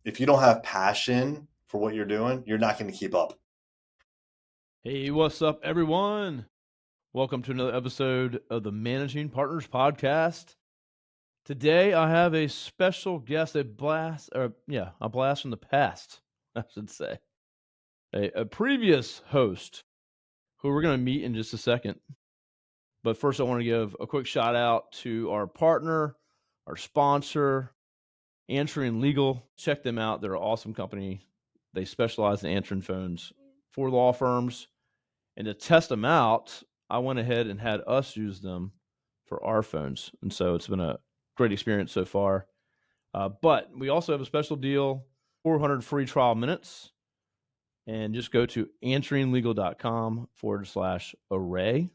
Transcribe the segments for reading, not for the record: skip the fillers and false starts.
If you don't have passion for what you're doing, you're not going to keep up. Hey, what's up, everyone? Welcome to another episode of the Managing Partners Podcast. Today, I have a special guest, a blast from the past, I should say. A previous host who we're going to meet in just a second. But first, I want to give a quick shout out to our partner, our sponsor, Answering Legal. Check them out. They're an awesome company. They specialize in answering phones for law firms. And to test them out, I went ahead and had us use them for our phones. And so it's been a great experience so far. But we also have a special deal, 400 free trial minutes. And just go to answeringlegal.com/array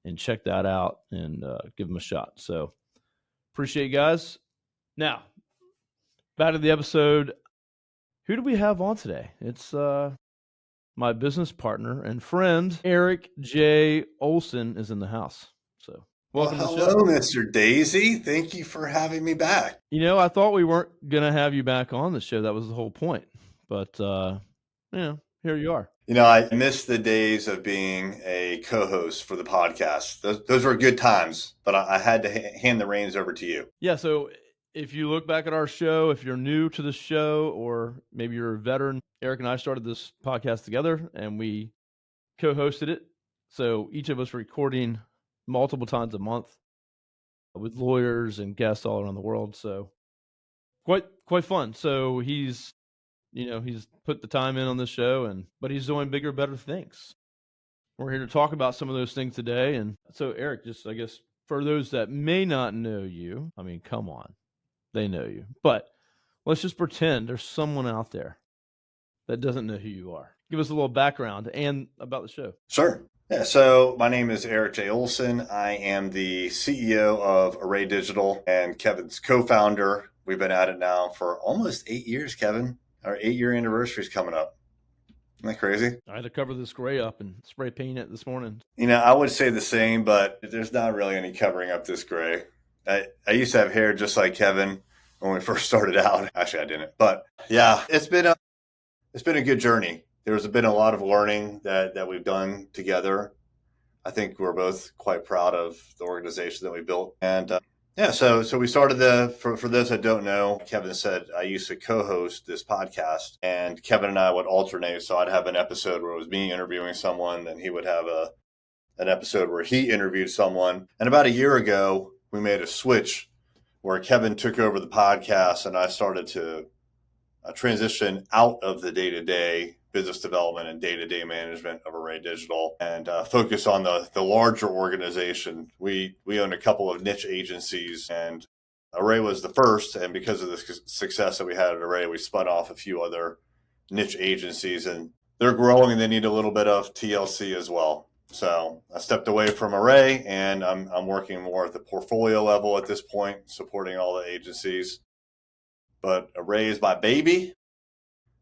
and check that out and give them a shot. So appreciate you guys. Now, back to the episode. Who do we have on today? It's my business partner and friend, Erik J. Olson, is in the house. So Well, welcome to the hello, show. Mr. Daisey. Thank you for having me back. I thought we weren't going to have you back on the show. That was the whole point. But, here you are. I miss the days of being a co-host for the podcast. Those were good times, but I had to hand the reins over to you. Yeah. So if you look back at our show, if you're new to the show, or maybe you're a veteran, Erik and I started this podcast together and we co hosted it. So each of us recording multiple times a month with lawyers and guests all around the world. So quite fun. So he's put the time in on this show, but he's doing bigger, better things. We're here to talk about some of those things today. And so, Erik, just I guess for those that may not know you, I mean, come on, they know you, but let's just pretend there's someone out there that doesn't know who you are. Give us a little background and about the show. Sure. Yeah, so my name is Erik J. Olson. I am the CEO of Array Digital and Kevin's co-founder. We've been at it now for almost 8 years, Kevin. Our 8-year anniversary is coming up. Isn't that crazy? I had to cover this gray up and spray paint it this morning. I would say the same, but there's not really any covering up this gray. I used to have hair just like Kevin when we first started out. Actually, I didn't, but yeah, it's been a good journey. There's been a lot of learning that we've done together. I think we're both quite proud of the organization that we built, and yeah, so we started for those that don't know, Kevin said I used to co-host this podcast, and Kevin and I would alternate. So I'd have an episode where it was me interviewing someone, and he would have an episode where he interviewed someone. And about a year ago, we made a switch where Kevin took over the podcast and I started to transition out of the day-to-day business development and day-to-day management of Array Digital and focus on the larger organization. We own a couple of niche agencies, and Array was the first. And because of the success that we had at Array, we spun off a few other niche agencies, and they're growing and they need a little bit of TLC as well. So I stepped away from Array, and I'm working more at the portfolio level at this point, supporting all the agencies. But Array is my baby.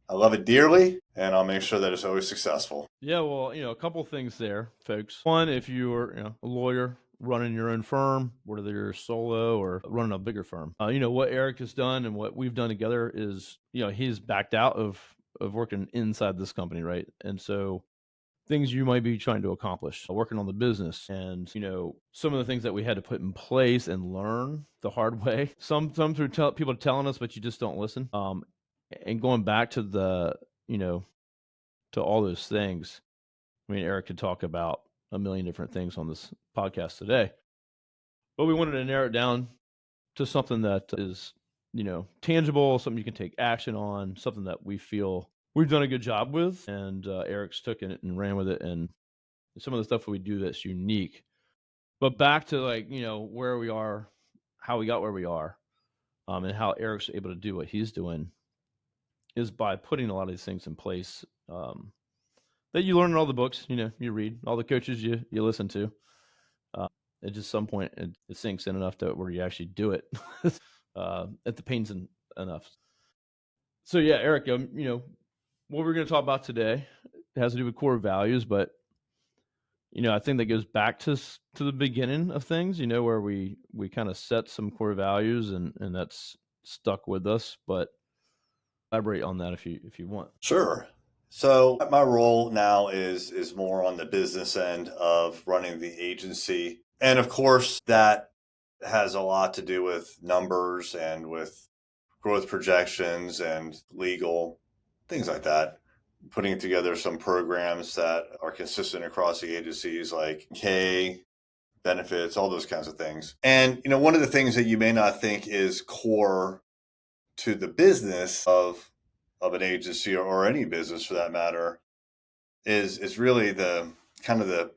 I love it dearly, and I'll make sure that it's always successful. Yeah, well, a couple things there, folks. One, if you're a lawyer running your own firm, whether you're solo or running a bigger firm, what Erik has done and what we've done together is, he's backed out of working inside this company, right? And so things you might be trying to accomplish, working on the business, and some of the things that we had to put in place and learn the hard way. Some through people telling us, but you just don't listen. And going back to to all those things. I mean, Erik could talk about a million different things on this podcast today, but we wanted to narrow it down to something that is, tangible, something you can take action on, something that we feel we've done a good job with. And Erik's took it and ran with it, and some of the stuff we do that's unique. But back to where we are, how we got where we are, and how Erik's able to do what he's doing is by putting a lot of these things in place. That you learn in all the books, you read, all the coaches you listen to. At just some point, it sinks in enough to where you actually do it at the pains enough. So yeah, Erik, what we're going to talk about today has to do with core values, but I think that goes back to the beginning of things. Where we kind of set some core values, and that's stuck with us. But elaborate on that if you want. Sure. So my role now is more on the business end of running the agency. And of course, that has a lot to do with numbers and with growth projections and legal, things like that. Putting together some programs that are consistent across the agencies like K, benefits, all those kinds of things. And one of the things that you may not think is core to the business of an agency or any business for that matter is really the kind of the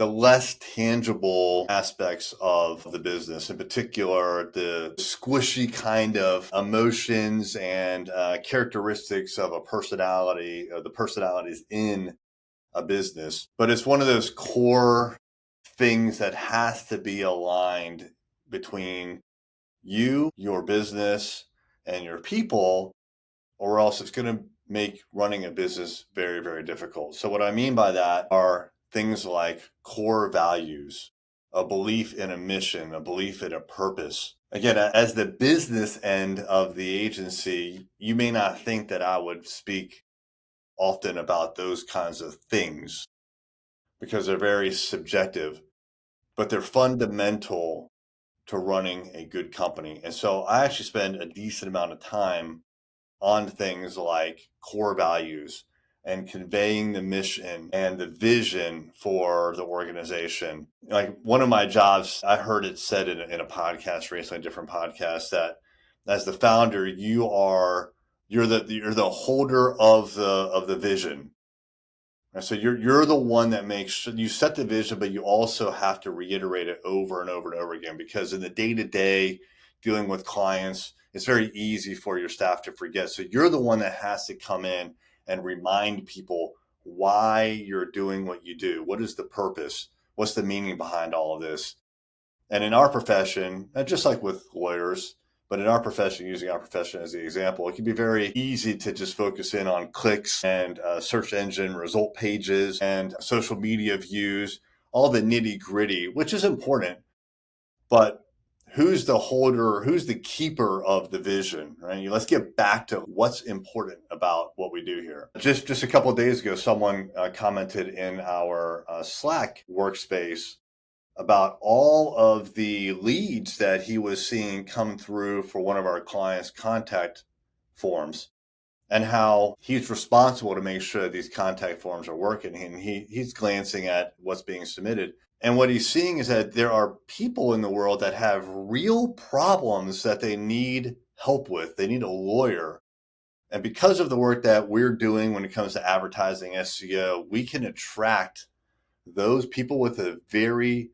less tangible aspects of the business, in particular the squishy kind of emotions and characteristics of a personality, the personalities in a business. But it's one of those core things that has to be aligned between you, your business, and your people, or else it's going to make running a business very, very difficult. So, what I mean by that are things like core values, a belief in a mission, a belief in a purpose. Again, as the business end of the agency, you may not think that I would speak often about those kinds of things because they're very subjective, but they're fundamental to running a good company. And so I actually spend a decent amount of time on things like core values and conveying the mission and the vision for the organization. Like one of my jobs, I heard it said in a podcast recently, a different podcast, that as the founder, you're the holder of the vision. And so you're the one that makes sure you set the vision, but you also have to reiterate it over and over and over again, because in the day-to-day dealing with clients, it's very easy for your staff to forget. So you're the one that has to come in and remind people why you're doing what you do. What is the purpose? What's the meaning behind all of this? And in our profession, and just like with lawyers, but in our profession, using our profession as the example, it can be very easy to just focus in on clicks and search engine result pages and social media views, all the nitty gritty, which is important. But who's the holder, who's the keeper of the vision, right? Let's get back to what's important about what we do here. Just a couple of days ago, someone commented in our Slack workspace about all of the leads that he was seeing come through for one of our clients' contact forms, and how he's responsible to make sure these contact forms are working. And he's glancing at what's being submitted. And what he's seeing is that there are people in the world that have real problems that they need help with. They need a lawyer. And because of the work that we're doing when it comes to advertising SEO, we can attract those people with a very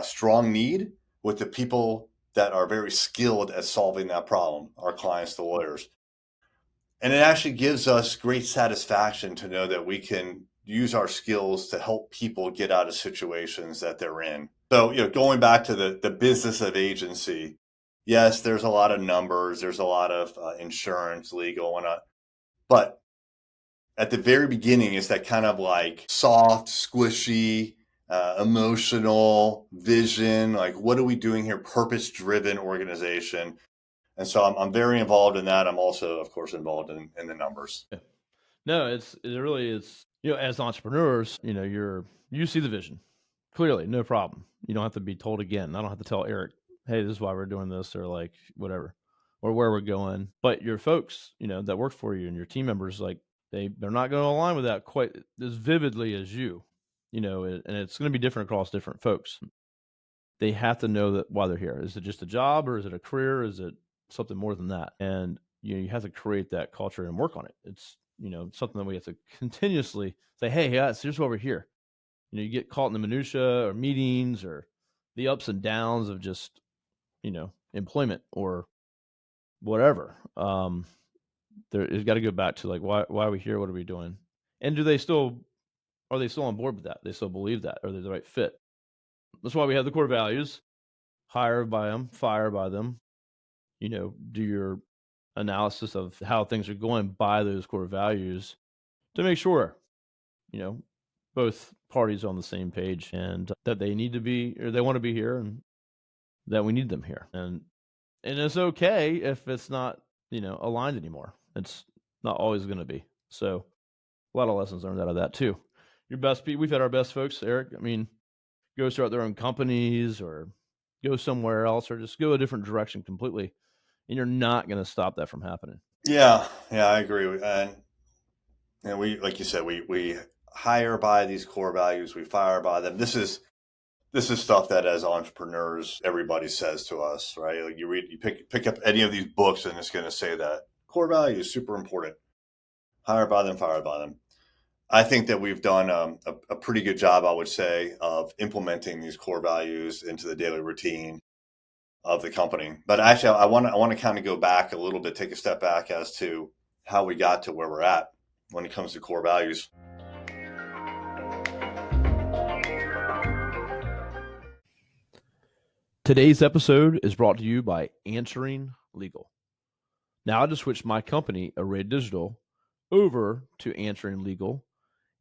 strong need with the people that are very skilled at solving that problem, our clients, the lawyers. And it actually gives us great satisfaction to know that we can use our skills to help people get out of situations that they're in. So, going back to the business of agency, yes, there's a lot of numbers, there's a lot of insurance, legal, but at the very beginning, it's that kind of like soft, squishy, emotional vision. Like, what are we doing here? Purpose-driven organization. And so I'm very involved in that. I'm also, of course, involved in the numbers. Yeah. No, it really is. As entrepreneurs, you see the vision clearly, no problem. You don't have to be told again. I don't have to tell Eric, hey, this is why we're doing this, or like whatever, or where we're going. But your folks, that work for you and your team members, like they're not going to align with that quite as vividly as you. And it's going to be different across different folks. They have to know that why they're here. Is it just a job, or is it a career? Is it something more than that? And you have to create that culture and work on it. It's something that we have to continuously say, hey, guys, here's why we're here. You get caught in the minutia or meetings or the ups and downs of just employment or whatever. It's got to go back to like why are we here? What are we doing? And are they still on board with that? They still believe that? Are they the right fit? That's why we have the core values: hire by them, fire by them. Do your analysis of how things are going by those core values to make sure you know both parties are on the same page, and that they need to be, or they want to be here, and that we need them here. And it's okay if it's not aligned anymore. It's not always going to be. So a lot of lessons learned out of that too. We've had our best folks, Eric. I mean, go start their own companies or go somewhere else or just go a different direction completely. And you're not going to stop that from happening. Yeah, I agree. And we, like you said, we hire by these core values, we fire by them. This is stuff that as entrepreneurs everybody says to us, right? Like you pick up any of these books and it's going to say that core values super important. Hire by them, fire by them. I think that we've done a pretty good job, I would say, of implementing these core values into the daily routine of the company. But actually, I want to kind of go back a little bit, take a step back as to how we got to where we're at when it comes to core values. Today's episode is brought to you by Answering Legal. Now I just switched my company, Array Digital, over to Answering Legal,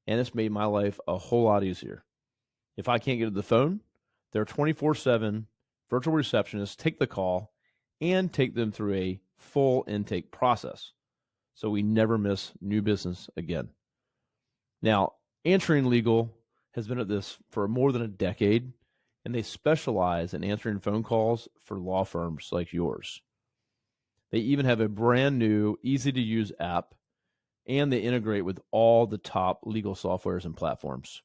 and it's made my life a whole lot easier. If I can't get to the phone, their 24/7 virtual receptionists take the call and take them through a full intake process, so we never miss new business again. Now, Answering Legal has been at this for more than a decade, and they specialize in answering phone calls for law firms like yours. They even have a brand new, easy to use app, and they integrate with all the top legal softwares and platforms.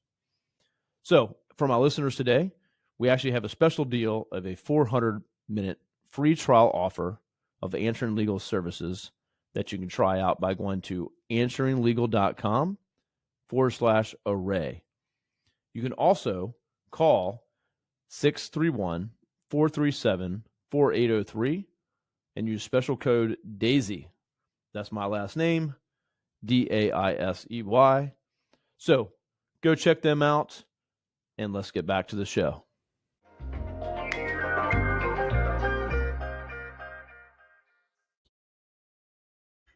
So, for my listeners today, we actually have a special deal of a 400-minute free trial offer of Answering Legal services that you can try out by going to answeringlegal.com/array. You can also call 631-437-4803 and use special code Daisey. That's my last name, Daisey. So go check them out, and let's get back to the show.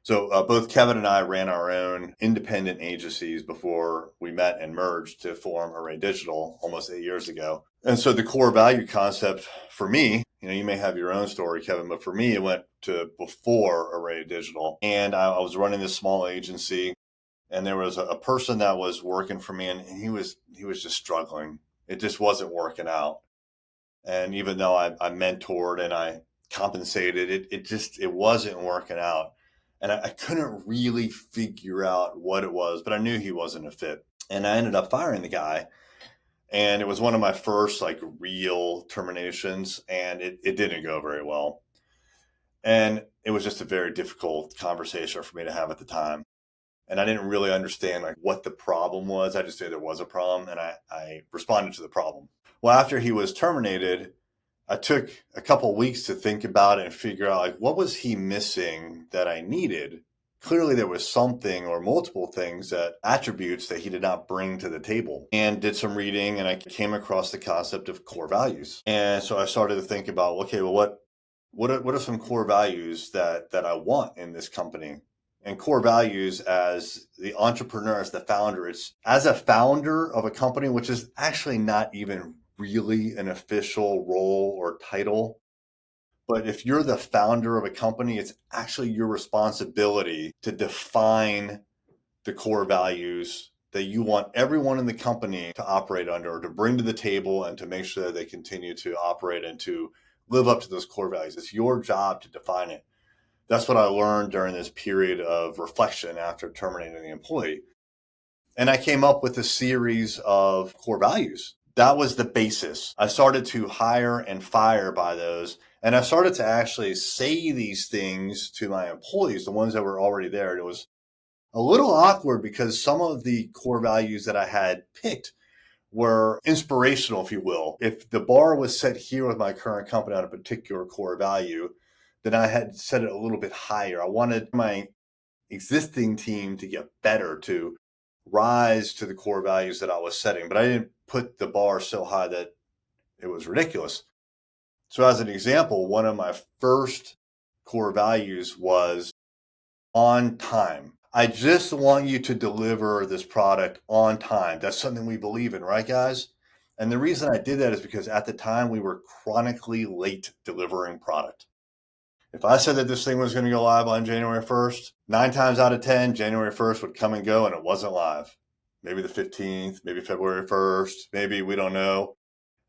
So both Kevin and I ran our own independent agencies before we met and merged to form Array Digital almost 8 years ago. And so the core value concept for me, you may have your own story, Kevin, but for me, it went to before Array Digital. And I was running this small agency, and there was a person that was working for me, and he was just struggling. It just wasn't working out. And even though I mentored and I compensated, it wasn't working out. And I couldn't really figure out what it was, but I knew he wasn't a fit. And I ended up firing the guy. And it was one of my first like real terminations, and it didn't go very well. And it was just a very difficult conversation for me to have at the time. And I didn't really understand like what the problem was. I just knew there was a problem, and I responded to the problem. Well, after he was terminated, I took a couple weeks to think about it and figure out like what was he missing that I needed. Clearly there was something or multiple things, that attributes that he did not bring to the table, and did some reading, and I came across the concept of core values. And so I started to think about, okay, well, what are some core values that I want in this company? And core values, as the entrepreneur, as the founder, it's as a founder of a company, which is actually not even really an official role or title. But if you're the founder of a company, it's actually your responsibility to define the core values that you want everyone in the company to operate under, or to bring to the table, and to make sure that they continue to operate and to live up to those core values. It's your job to define it. That's what I learned during this period of reflection after terminating the employee. And I came up with a series of core values. That was the basis. I started to hire and fire by those. And I started to actually say these things to my employees, the ones that were already there. And it was a little awkward because some of the core values that I had picked were inspirational, if you will. If the bar was set here with my current company on a particular core value, then I had set it a little bit higher. I wanted my existing team to get better, to rise to the core values that I was setting, but I didn't put the bar so high that it was ridiculous. So as an example, one of my first core values was on time. I just want you to deliver this product on time. That's something we believe in, right, guys? And the reason I did that is because at the time we were chronically late delivering product. If I said that this thing was going to go live on January 1st, 9 times out of 10, January 1st would come and go and it wasn't live. Maybe the 15th, maybe February 1st, maybe we don't know.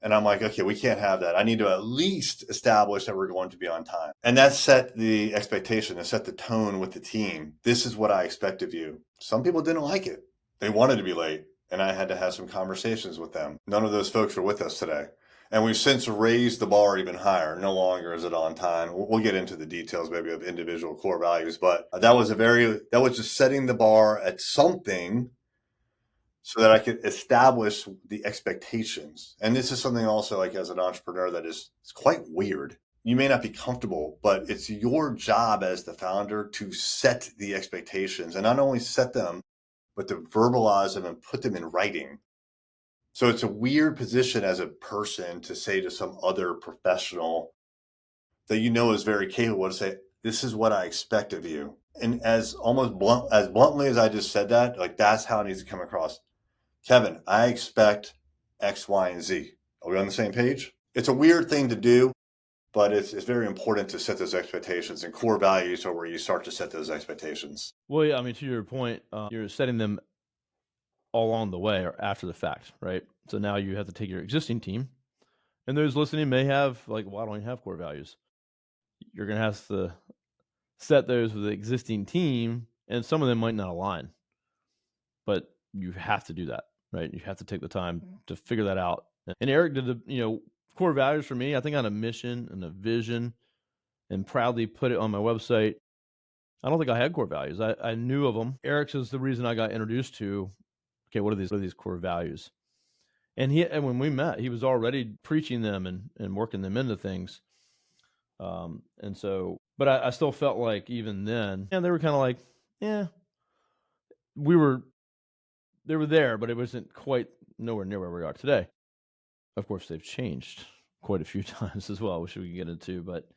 And I'm like, okay, we can't have that. I need to at least establish that we're going to be on time. And that set the expectation and set the tone with the team. This is what I expect of you. Some people didn't like it. They wanted to be late. And I had to have some conversations with them. None of those folks are with us today. And we've since raised the bar even higher. No longer is it on time. We'll get into the details maybe of individual core values, but that was just setting the bar at something so that I could establish the expectations. And this is something also like as an entrepreneur that is it's quite weird. You may not be comfortable, but it's your job as the founder to set the expectations and not only set them, but to verbalize them and put them in writing. So it's a weird position as a person to say to some other professional that you know is very capable to say, this is what I expect of you. And as bluntly as I just said that, like that's how it needs to come across. Kevin, I expect X, Y, and Z. Are we on the same page? It's a weird thing to do, but it's very important to set those expectations, and core values are where you start to set those expectations. Well, yeah, I mean, to your point, you're setting them all along the way or after the fact, right? So now you have to take your existing team, and those listening may have like, why don't you have core values? You're gonna have to set those with the existing team, and some of them might not align, but you have to do that, right? You have to take the time to figure that out. And Eric did the core values for me. I think on a mission and a vision, and proudly put it on my website. I don't think I had core values. I knew of them. Eric's is the reason I got introduced to. Okay, what are these core values? And when we met, he was already preaching them and working them into things. And so, but I still felt like even then, and they were kind of like, yeah, we were they were there, but it wasn't quite nowhere near where we are today. Of course, they've changed quite a few times as well, which we can get into. But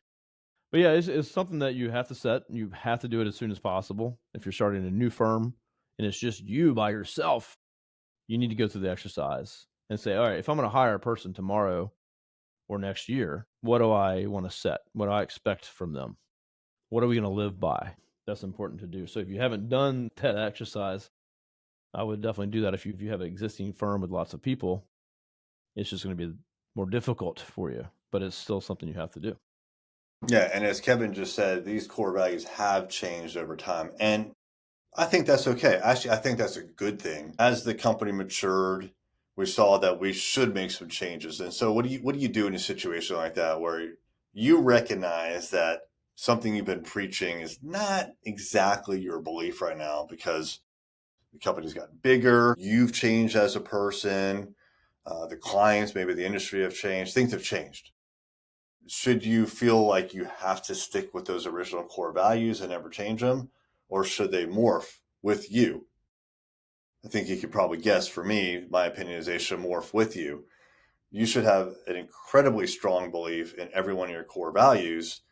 yeah, it's something that you have to set. You have to do it as soon as possible. If you're starting a new firm and it's just you by yourself, you need to go through the exercise and say, all right, if I'm going to hire a person tomorrow or next year, what do I want to set? What do I expect from them? What are we going to live by? That's important to do. So if you haven't done that exercise, I would definitely do that. If you have an existing firm with lots of people, it's just going to be more difficult for you, but it's still something you have to do. Yeah, and as Kevin just said, these core values have changed over time. And I think that's okay. Actually, I think that's a good thing. As the company matured, we saw that we should make some changes. And so what do you do in a situation like that where you recognize that something you've been preaching is not exactly your belief right now because the company's gotten bigger, you've changed as a person, the clients, maybe the industry have changed, things have changed. Should you feel like you have to stick with those original core values and never change them, or should they morph with you? I think you could probably guess for me, my opinion is they should morph with you. You should have an incredibly strong belief in every one of your core values.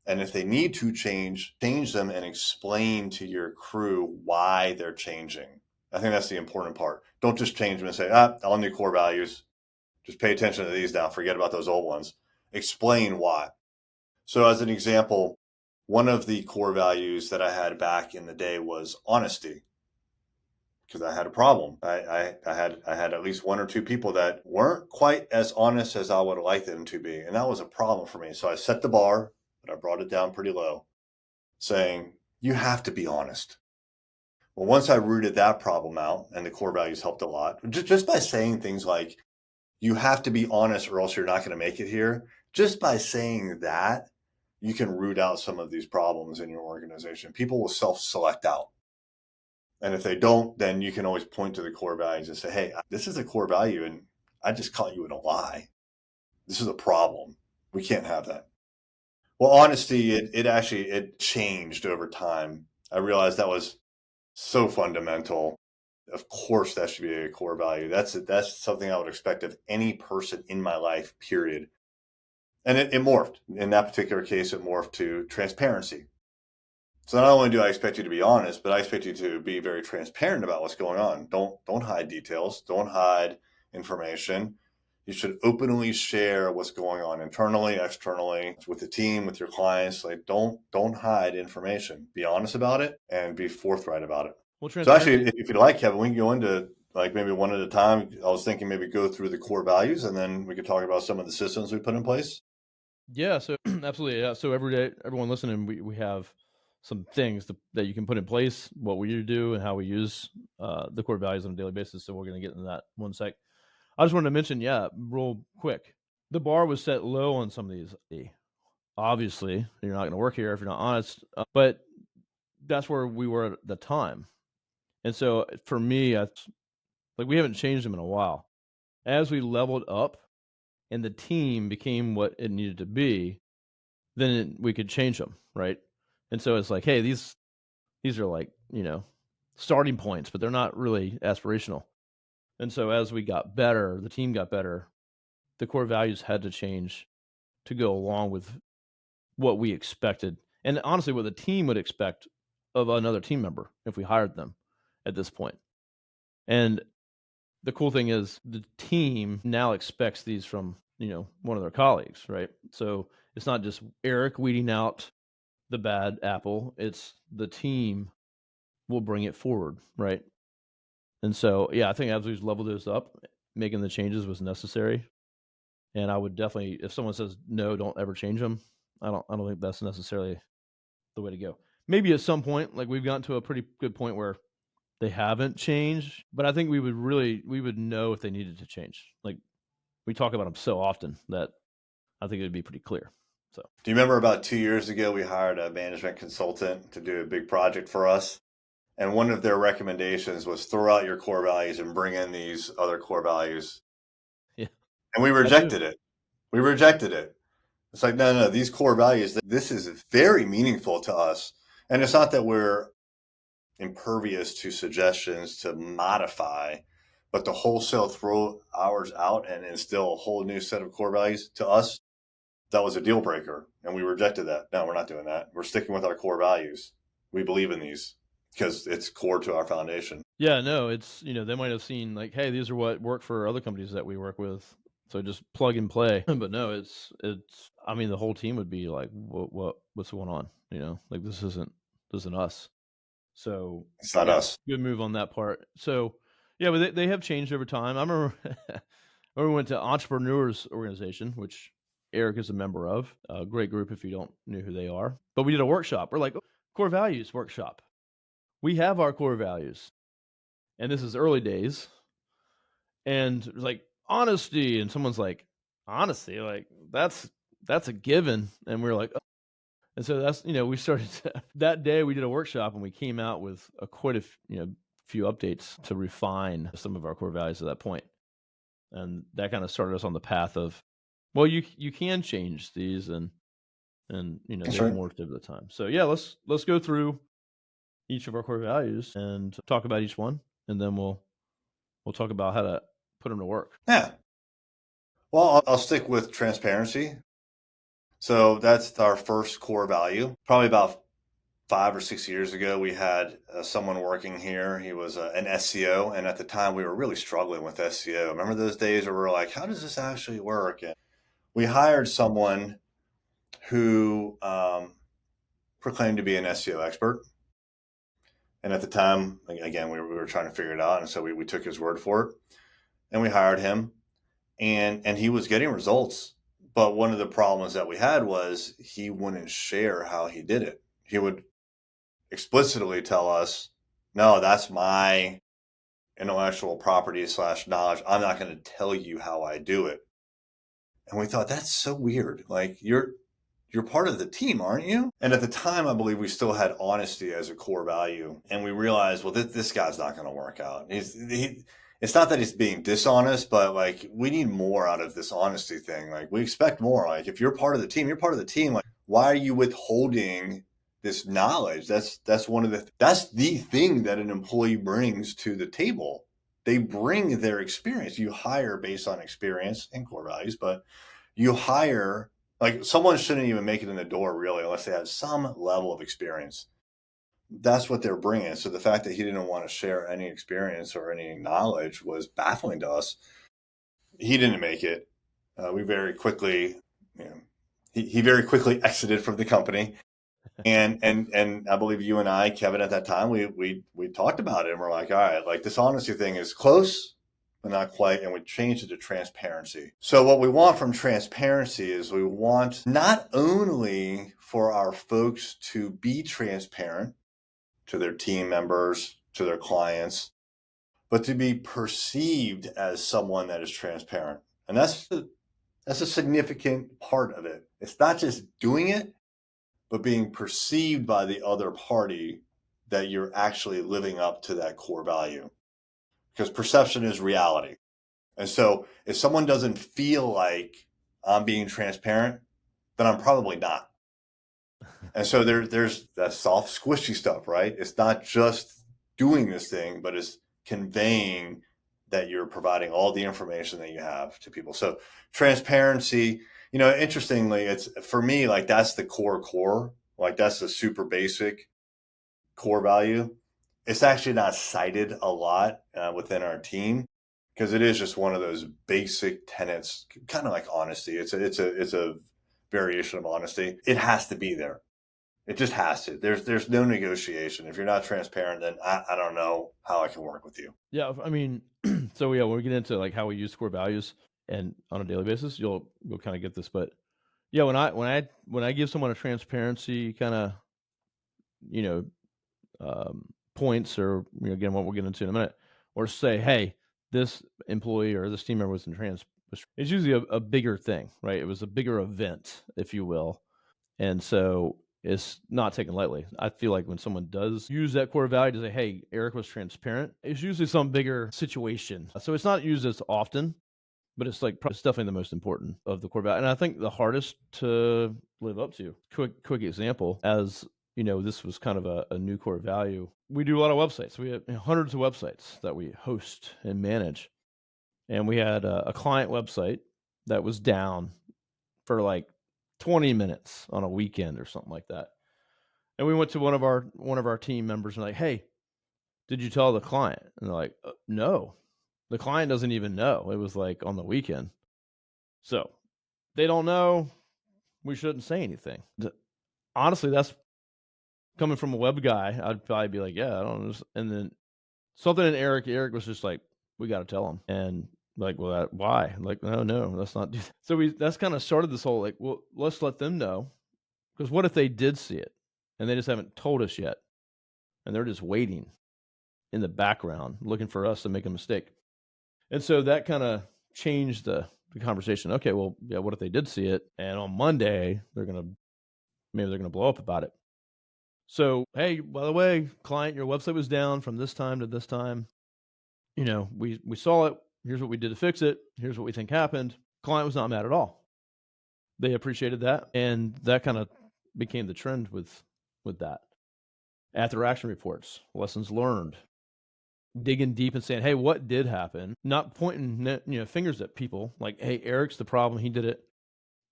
And if they need to change them and explain to your crew why they're changing. I think that's the important part. Don't just change them and say, all new core values. Just pay attention to these now. Forget about those old ones. Explain why. So as an example, one of the core values that I had back in the day was honesty, because I had a problem. I had at least one or two people that weren't quite as honest as I would have liked them to be. And that was a problem for me. So I set the bar, but I brought it down pretty low, saying, you have to be honest. Well, once I rooted that problem out, and the core values helped a lot, just by saying things like, you have to be honest or else you're not going to make it here. Just by saying that, you can root out some of these problems in your organization. People will self-select out. And if they don't, then you can always point to the core values and say, hey, this is a core value and I just caught you in a lie. This is a problem. We can't have that. Well, honesty, it changed over time. I realized that was so fundamental. Of course, that should be a core value. That's something I would expect of any person in my life, period. And it morphed. In that particular case, it morphed to transparency. So not only do I expect you to be honest, but I expect you to be very transparent about what's going on. Don't hide details. Don't hide information. You should openly share what's going on internally, externally, with the team, with your clients. Like, don't hide information. Be honest about it and be forthright about it. Well, So actually, transparency. if you'd like, Kevin, we can go into like maybe one at a time. I was thinking maybe go through the core values, and then we could talk about some of the systems we put in place. Yeah, so absolutely. Yeah. So every day, everyone listening, we have some things that you can put in place, what we do and how we use the core values on a daily basis. So we're going to get into that one sec. I just wanted to mention, yeah, real quick. The bar was set low on some of these. Obviously, you're not going to work here if you're not honest, but that's where we were at the time. And so for me, like we haven't changed them in a while. As we leveled up and the team became what it needed to be, then we could change them, right? And so it's like, hey, these are like, starting points, but they're not really aspirational. And so as we got better, the team got better, the core values had to change to go along with what we expected. And honestly, what the team would expect of another team member if we hired them at this point. And the cool thing is the team now expects these from, one of their colleagues, right? So it's not just Eric weeding out the bad apple, it's the team will bring it forward, right? And so, yeah, I think as we've leveled those up, making the changes was necessary. And I would definitely, if someone says no, don't ever change them. I don't think that's necessarily the way to go. Maybe at some point, like we've gotten to a pretty good point where they haven't changed, but I think we would know if they needed to change. Like we talk about them so often that I think it would be pretty clear. So Do you remember about 2 years ago, we hired a management consultant to do a big project for us? And one of their recommendations was throw out your core values and bring in these other core values. yeah, And we I do. rejected it. We rejected it. It's like, no, no, these core values, this is very meaningful to us. And it's not that we're impervious to suggestions to modify, but to wholesale throw ours out and instill a whole new set of core values to us, that was a deal breaker. And we rejected that. No, we're not doing that. We're sticking with our core values. We believe in these because it's core to our foundation. Yeah, no, it's they might have seen like, hey, these are what work for other companies that we work with, so just plug and play. But no, it's. I mean, the whole team would be like, what's going on? Like this isn't us. So It's not yeah, us. good move on that part. So yeah, but they have changed over time. I remember when we went to Entrepreneurs Organization, which Eric is a member of, a great group if you don't know who they are. But we did a workshop. We're like, "Oh, core values workshop. We have our core values, and this is early days, and it was like honesty, and someone's like, honesty, like that's a given, and we're like, oh. And so that's we started that day we did a workshop and we came out with a quite a few updates to refine some of our core values at that point, and that kind of started us on the path of, well, you can change these, and That's they've right. morphed over the time. So yeah, let's go through each of our core values and talk about each one, and then we'll talk about how to put them to work. Yeah. Well, I'll stick with transparency. So that's our first core value. Probably about 5 or 6 years ago, we had someone working here. He was an SEO. And at the time, we were really struggling with SEO. Remember those days where we were like, how does this actually work? And we hired someone who proclaimed to be an SEO expert. And at the time, again, we were trying to figure it out. And so we took his word for it and we hired him. And he was getting results. But one of the problems that we had was he wouldn't share how he did it. He would explicitly tell us, no, that's my intellectual property slash knowledge. I'm not going to tell you how I do it. And we thought that's so weird. Like you're part of the team, aren't you? And at the time, I believe we still had honesty as a core value. And we realized, well, this guy's not going to work out. It's not that he's being dishonest, but like we need more out of this honesty thing. Like we expect more. Like if you're part of the team, you're part of the team. Like why are you withholding this knowledge? That's the thing that an employee brings to the table. They bring their experience. You hire based on experience and core values, but you hire like someone shouldn't even make it in the door really unless they have some level of experience. That's what they're bringing. So the fact that he didn't want to share any experience or any knowledge was baffling to us. He didn't make it. We very quickly, you know, he very quickly exited from the company. And I believe you and I, Kevin, at that time, we talked about it, and we're like, all right, like this honesty thing is close, but not quite, and we changed it to transparency. So what we want from transparency is we want not only for our folks to be transparent to their team members, to their clients, but to be perceived as someone that is transparent. And that's a significant part of it. It's not just doing it, but being perceived by the other party that you're actually living up to that core value. Because perception is reality. And so if someone doesn't feel like I'm being transparent, then I'm probably not. And so there's that soft, squishy stuff, right? It's not just doing this thing, but it's conveying that you're providing all the information that you have to people. So transparency, interestingly, it's for me, like that's the core, like that's the super basic core value. It's actually not cited a lot within our team because it is just one of those basic tenets, kind of like honesty. It's a variation of honesty. It has to be there. It just has to. There's no negotiation. If you're not transparent, then I don't know how I can work with you. Yeah, I mean, so yeah, when we get into like how we use core values and on a daily basis, you'll kind of get this. But yeah, when I give someone a transparency kind of you know points, or again what we'll get into in a minute, or say, hey, this employee or this team member was in trans, it's usually a bigger thing, right? It was a bigger event, if you will, and so it's not taken lightly. I feel like when someone does use that core value to say, hey, Erik was transparent, it's usually some bigger situation. So it's not used as often, but it's like it's definitely the most important of the core value. And I think the hardest to live up to. Quick example, as this was kind of a new core value. We do a lot of websites. We have hundreds of websites that we host and manage. And we had a client website that was down for like 20 minutes on a weekend or something like that. And we went to one of our team members and like, hey, did you tell the client? And they're like, no, the client doesn't even know. It was like on the weekend. So they don't know. We shouldn't say anything. Honestly, that's coming from a web guy. I'd probably be like, yeah, I don't know. And then something in Erik was just like, we got to tell him. And like, well, why? Like, no, let's not do that. So that's kind of started this whole like, well, let's let them know. Because what if they did see it and they just haven't told us yet? And they're just waiting in the background, looking for us to make a mistake. And so that kind of changed the conversation. Okay, well, yeah, what if they did see it? And on Monday, maybe they're gonna blow up about it. So, hey, by the way, client, your website was down from this time to this time. We saw it. Here's what we did to fix it. Here's what we think happened. Client was not mad at all. They appreciated that, and that kind of became the trend with that. After action reports, lessons learned, digging deep and saying, hey, what did happen? Not pointing fingers at people like, hey, Erik's the problem. He did it.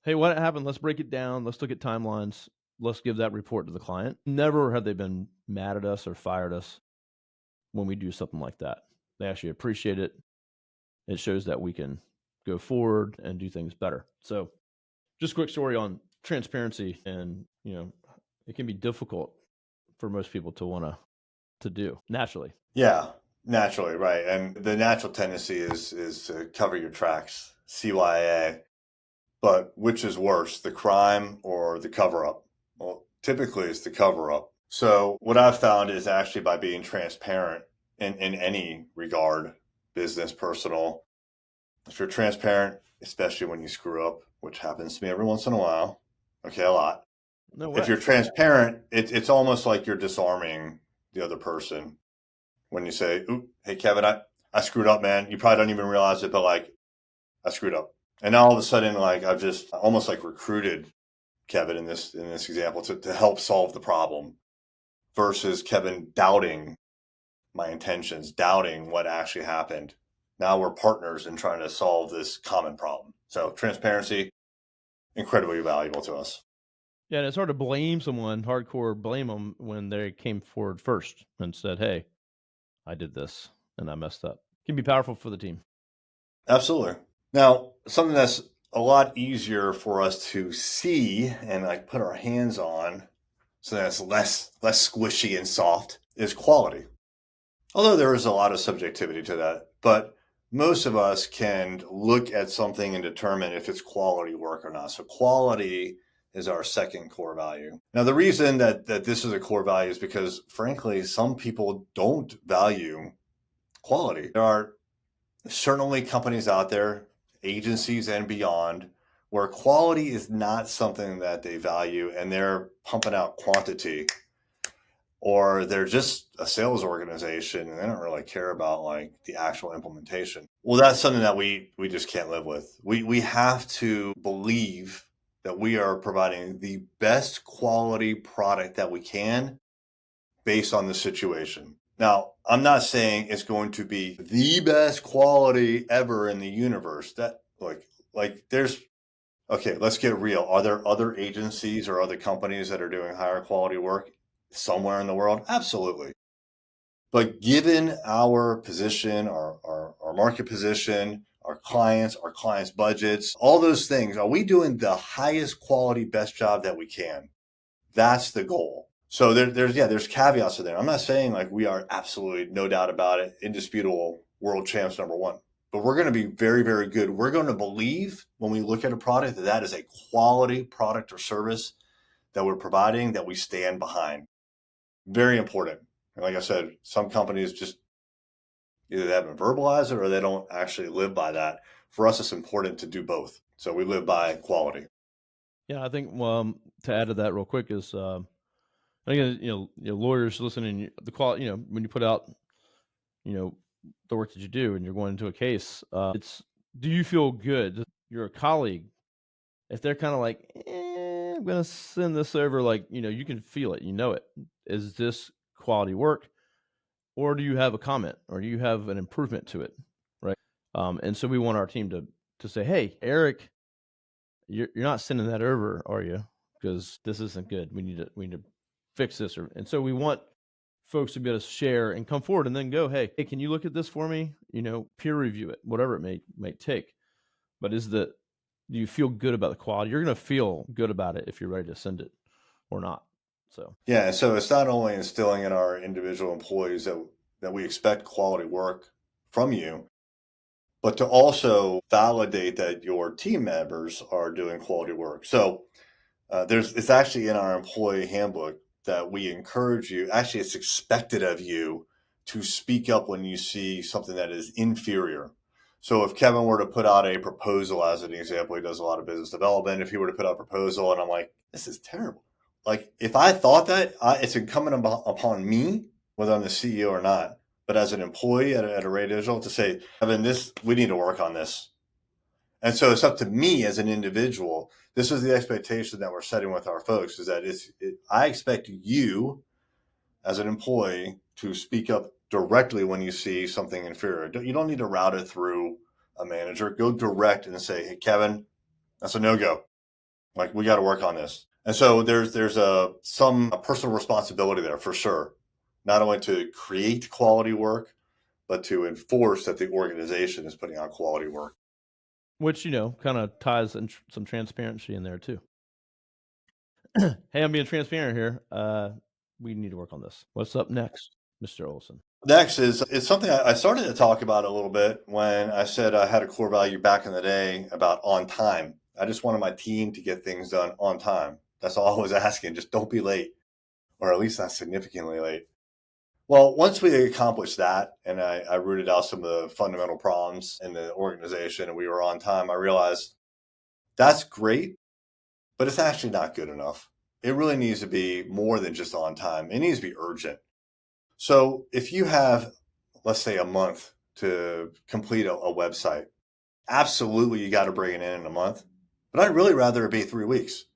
Hey, what happened? Let's break it down. Let's look at timelines. Let's give that report to the client. Never have they been mad at us or fired us when we do something like that. They actually appreciate it. It shows that we can go forward and do things better. So just a quick story on transparency, and it can be difficult for most people to want to do naturally. Yeah, naturally, right. And the natural tendency is to cover your tracks, CYA. But which is worse, the crime or the cover up? Well, typically it's the cover up. So what I've found is actually by being transparent in any regard, business, personal, if you're transparent, especially when you screw up, which happens to me every once in a while, okay, a lot. No way. If you're transparent, it's almost like you're disarming the other person when you say, "Ooh, hey Kevin, I screwed up, man. You probably don't even realize it, but like I screwed up." And now all of a sudden, like I've just almost like recruited Kevin in this example to help solve the problem versus Kevin doubting my intentions, doubting what actually happened. Now we're partners in trying to solve this common problem. So transparency, incredibly valuable to us. Yeah, and it's hard to blame someone, hardcore blame them, when they came forward first and said, hey, I did this and I messed up. It can be powerful for the team. Absolutely. Now, something that's a lot easier for us to see and like put our hands on, so that's less squishy and soft, is quality. Although there is a lot of subjectivity to that, but most of us can look at something and determine if it's quality work or not. So quality is our second core value. Now, the reason that this is a core value is because, frankly, some people don't value quality. There are certainly companies out there, agencies and beyond, where quality is not something that they value and they're pumping out quantity, or they're just a sales organization and they don't really care about like the actual implementation. Well, that's something that we just can't live with. We have to believe that we are providing the best quality product that we can based on the situation. Now, I'm not saying it's going to be the best quality ever in the universe. That like there's okay, let's get real. Are there other agencies or other companies that are doing higher quality work somewhere in the world? Absolutely. But given our position, our market position, our clients' budgets, all those things, are we doing the highest quality, best job that we can? That's the goal. So there's caveats to there. I'm not saying like we are absolutely no doubt about it, indisputable world champs number one. But we're going to be very, very good. We're going to believe when we look at a product that that is a quality product or service that we're providing that we stand behind. Very important. And like I said, some companies just either they haven't verbalized it or they don't actually live by that. For us, it's important to do both. So we live by quality. Yeah, I think to add to that real quick is I think lawyers listening the quality. When you put out you know the work that you do and you're going into a case, it's do you feel good? Your colleague, if they're kind of like, I'm gonna send this over, like you can feel it, you know it. Is this quality work, or do you have a comment, or do you have an improvement to it, right? And so we want our team to say, hey, Eric, you're not sending that over, are you? Because this isn't good. We need to fix this, and so we want folks to be able to share and come forward and then go, hey, can you look at this for me? Peer review it, whatever it may take. But do you feel good about the quality? You're going to feel good about it if you're ready to send it or not. So Yeah, so it's not only instilling in our individual employees that we expect quality work from you, but to also validate that your team members are doing quality work. So it's actually in our employee handbook that we encourage you. Actually, it's expected of you to speak up when you see something that is inferior. So if Kevin were to put out a proposal, as an example, he does a lot of business development. If he were to put out a proposal and I'm like, this is terrible. Like if I thought that, it's incumbent upon me, whether I'm the CEO or not, but as an employee at a radio digital to say, Kevin, we need to work on this. And so it's up to me as an individual. This is the expectation that we're setting with our folks is that I expect you as an employee to speak up directly when you see something inferior. You don't need to route it through a manager. Go direct and say, hey, Kevin, that's a no-go. Like we got to work on this. And so there's some personal responsibility there for sure, not only to create quality work, but to enforce that the organization is putting out quality work. which kind of ties in some transparency in there too. Hey, I'm being transparent here. We need to work on this. What's up next, Mr. Olson? Next is it's something I started to talk about a little bit when I said I had a core value back in the day about on time. I just wanted my team to get things done on time. That's all I was asking. Just don't be late, or at least not significantly late. Well, once we accomplished that and I rooted out some of the fundamental problems in the organization and we were on time, I realized that's great, but it's actually not good enough. It really needs to be more than just on time. It needs to be urgent. So if you have, let's say, a month to complete a website, absolutely you got to bring it in a month. But I'd really rather it be 3 weeks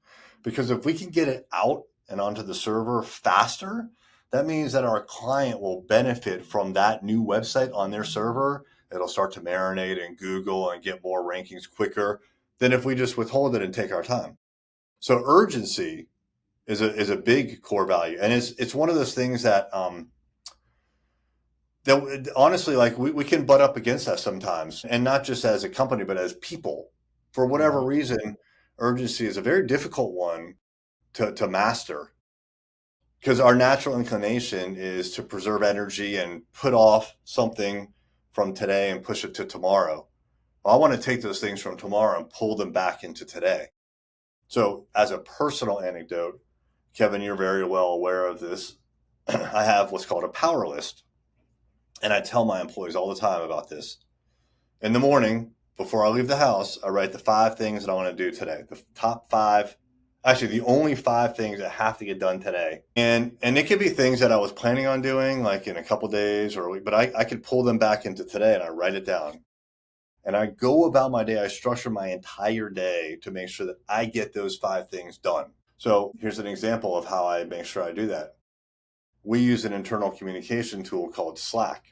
because if we can get it out and onto the server faster, that means that our client will benefit from that new website on their server. It'll start to marinate in Google and get more rankings quicker than if we just withhold it and take our time. So urgency is a big core value, and it's one of those things that that honestly, like we can butt up against that sometimes, and not just as a company, but as people. For whatever Hmm. reason, urgency is a very difficult one to master because our natural inclination is to preserve energy and put off something from today and push it to tomorrow. Well, I want to take those things from tomorrow and pull them back into today. So, as a personal anecdote, Kevin, you're very well aware of this. I have what's called a power list. And I tell my employees all the time about this. In the morning, before I leave the house, I write the 5 things that I want to do today. The top 5, actually, the only 5 things that have to get done today. And it could be things that I was planning on doing like in a couple days or a week, but I could pull them back into today and I write it down. And I go about my day. I structure my entire day to make sure that I get those 5 things done. So here's an example of how I make sure I do that. We use an internal communication tool called Slack.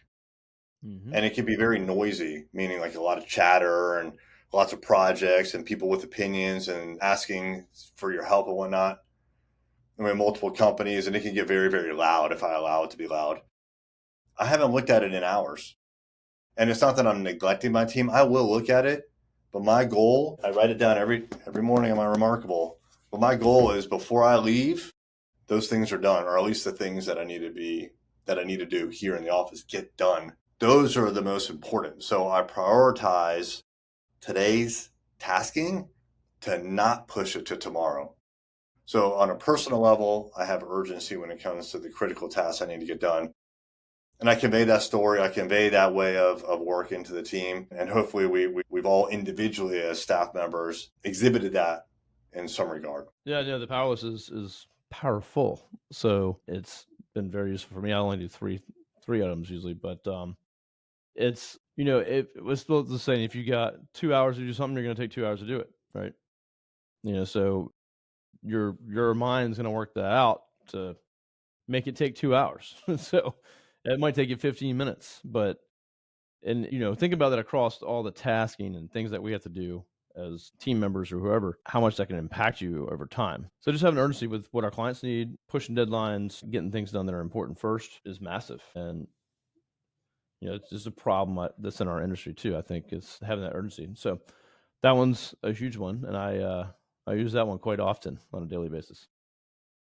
Hmm. And it can be very noisy, meaning like a lot of chatter and lots of projects and people with opinions and asking for your help and whatnot. I mean, multiple companies, and it can get very, very loud if I allow it to be loud. I haven't looked at it in hours. And it's not that I'm neglecting my team. I will look at it, but my goal, I write it down every morning on my remarkable. But my goal is before I leave, those things are done, or at least the things that I need to do here in the office get done. Those are the most important. So I prioritize today's tasking to not push it to tomorrow. So on a personal level, I have urgency when it comes to the critical tasks I need to get done. And I convey that story, I convey that way of working to the team. And hopefully we've all individually as staff members exhibited that in some regard. Yeah, no, the powerless is powerful. So it's been very useful for me. I only do three items usually, but it's it was still the same. If you got 2 hours to do something, you're going to take 2 hours to do it, right? So your mind's going to work that out to make it take 2 hours. So it might take you 15 minutes, but and think about that across all the tasking and things that we have to do as team members or whoever, how much that can impact you over time. So just having urgency with what our clients need, pushing deadlines, getting things done that are important first is massive. And it's just a problem that's in our industry too. I think is having that urgency. So that one's a huge one, and I use that one quite often on a daily basis.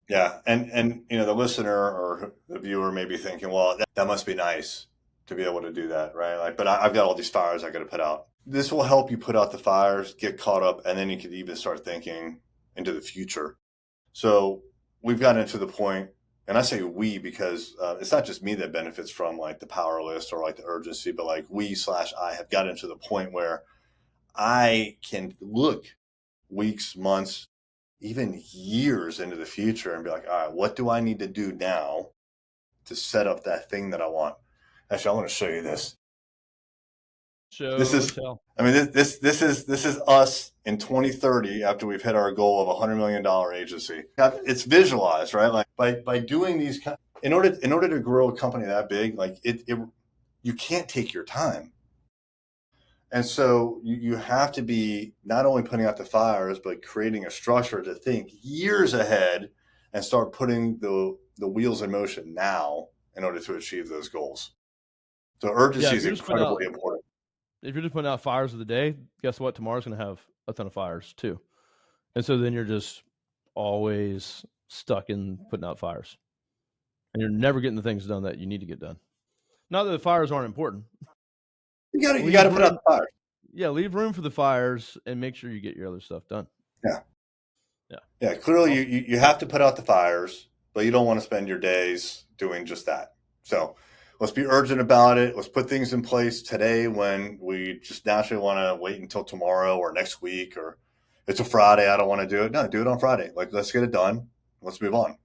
Yeah, and the listener or the viewer may be thinking, well, that must be nice to be able to do that, right? Like, but I've got all these fires I got to put out. This will help you put out the fires, get caught up, and then you could even start thinking into the future. So we've gotten to the point, and I say we because it's not just me that benefits from like the power list or like the urgency, but like we/I have gotten to the point where I can look weeks, months, even years into the future and be like, all right, what do I need to do now to set up that thing that I want? Actually, I want to show you this. This Show is, tell. I mean, this is us in 2030 after we've hit our goal of $100 million agency. It's visualized, right? Like by doing these, in order to grow a company that big, like you can't take your time. And so you have to be not only putting out the fires, but creating a structure to think years ahead and start putting the wheels in motion now in order to achieve those goals. So Yeah, urgency if is you're just putting out incredibly important. if you're just putting out fires of the day, guess what? Tomorrow's going to have a ton of fires too. And so then you're just always stuck in putting out fires. And you're never getting the things done that you need to get done. Not that the fires aren't important. You got Leave to put out room. the fires. Yeah, leave room for the fires and make sure you get your other stuff done. Yeah. Yeah. Yeah. Clearly, you, Awesome. you you have to put out the fires, but you don't want to spend your days doing just that. So let's be urgent about it. Let's put things in place today when we just naturally want to wait until tomorrow or next week or it's a Friday. I don't want to do it. No, do it on Friday. Like, let's get it done. Let's move on.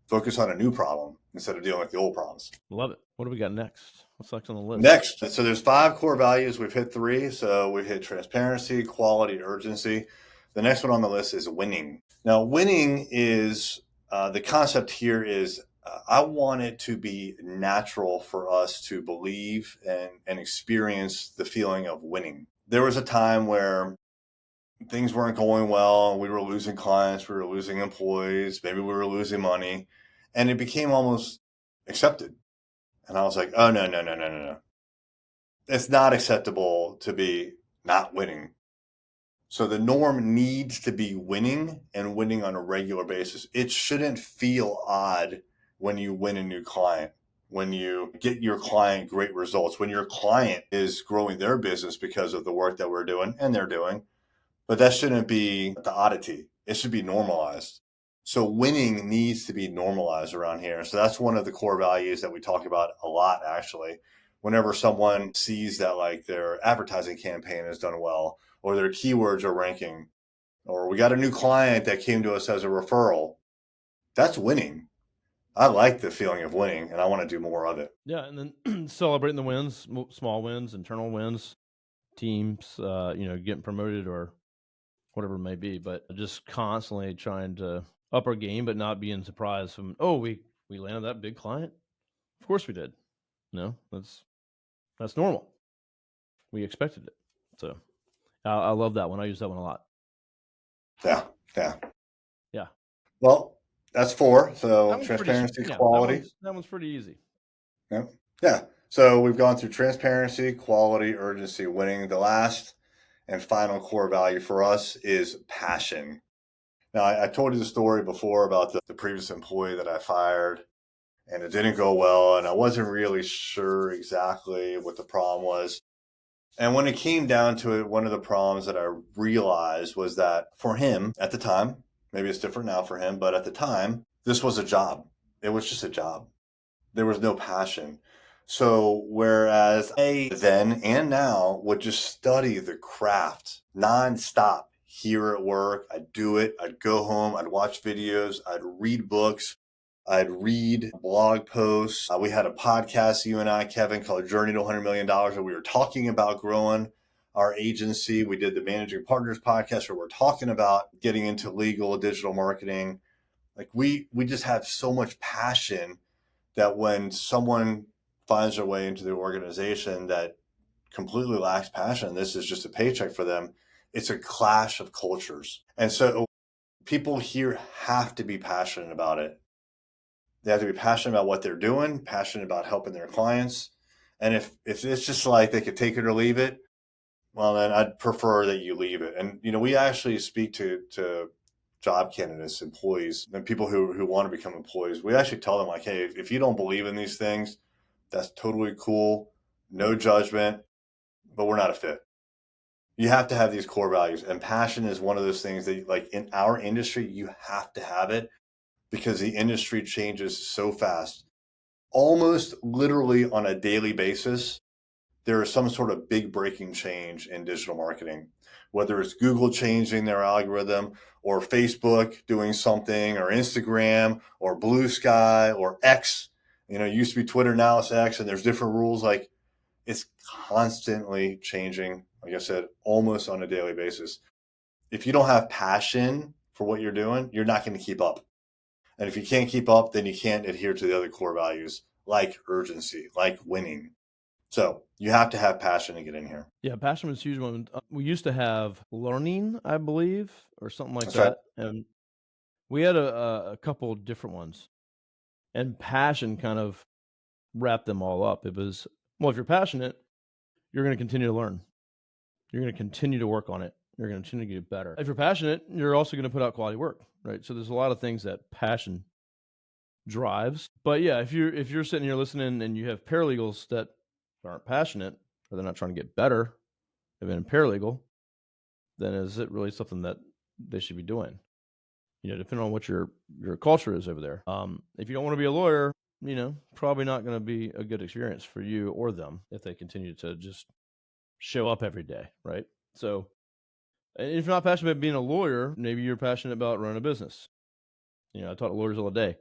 Focus on a new problem instead of dealing with the old problems. Love it. What do we got next? What's next on the list? Next, so there's 5 core values. We've hit 3. So we hit transparency, quality, urgency. The next one on the list is winning. Now, winning is the concept here is I want it to be natural for us to believe and experience the feeling of winning. There was a time where things weren't going well. We were losing clients, we were losing employees, maybe we were losing money, and it became almost accepted. And I was like, oh, no, no, no, no, no, no. It's not acceptable to be not winning. So the norm needs to be winning and winning on a regular basis. It shouldn't feel odd when you win a new client, when you get your client great results, when your client is growing their business because of the work that we're doing and they're doing. But that shouldn't be the oddity. It should be normalized. So winning needs to be normalized around here. So that's one of the core values that we talk about a lot, actually. Whenever someone sees that like their advertising campaign has done well, or their keywords are ranking, or we got a new client that came to us as a referral, that's winning. I like the feeling of winning and I want to do more of it. Yeah, and then celebrating the wins, small wins, internal wins, teams, getting promoted or whatever it may be, but just constantly trying to up our game, but not being surprised from, oh, we landed that big client. Of course we did. No, that's normal. We expected it. So I love that one. I use that one a lot. Yeah. Yeah. Yeah. Well, that's 4. That So one's pretty. transparency, Yeah, quality. that one's pretty easy. Yeah. Yeah. So we've gone through transparency, quality, urgency, winning. The last and final core value for us is passion. Now, I told you the story before about the previous employee that I fired, and it didn't go well, and I wasn't really sure exactly what the problem was. And when it came down to it, one of the problems that I realized was that for him at the time, maybe it's different now for him, but at the time, this was a job. It was just a job. There was no passion. So whereas I then and now would just study the craft nonstop here at work, I'd do it. I'd go home. I'd watch videos. I'd read books. I'd read blog posts. We had a podcast, you and I, Kevin, called Journey to $100 million, where we were talking about growing our agency. We did the Managing Partners podcast, where we're talking about getting into legal digital marketing. Like we just have so much passion that when someone finds their way into the organization that completely lacks passion, this is just a paycheck for them, it's a clash of cultures. And so people here have to be passionate about it. They have to be passionate about what they're doing, passionate about helping their clients. And if it's just like they could take it or leave it, well, then I'd prefer that you leave it. And, we actually speak to job candidates, employees, and people who want to become employees. We actually tell them, like, hey, if you don't believe in these things, that's totally cool. No judgment, but we're not a fit. You have to have these core values. And passion is one of those things that, like, in our industry, you have to have it because the industry changes so fast. Almost literally on a daily basis, there is some sort of big breaking change in digital marketing, whether it's Google changing their algorithm or Facebook doing something or Instagram or Blue Sky or X. It used to be Twitter, now it's X, and there's different rules. Like it's constantly changing. Like I said, almost on a daily basis. If you don't have passion for what you're doing, you're not going to keep up. And if you can't keep up, then you can't adhere to the other core values like urgency, like winning. So you have to have passion to get in here. Yeah, passion was a huge one. We used to have learning, I believe, or something like That's right. that, and we had a couple different ones, and passion kind of wrapped them all up. It was, well, if you're passionate, you're going to continue to learn. You're going to continue to work on it. You're going to continue to get better. If you're passionate, you're also going to put out quality work, right? So there's a lot of things that passion drives. But yeah, if you're sitting here listening and you have paralegals that aren't passionate or they're not trying to get better, they've been paralegal, then is it really something that they should be doing? Depending on what your culture is over there. If you don't want to be a lawyer, probably not going to be a good experience for you or them if they continue to just show up every day, right? So, and if you're not passionate about being a lawyer, maybe you're passionate about running a business. I talk to lawyers all day.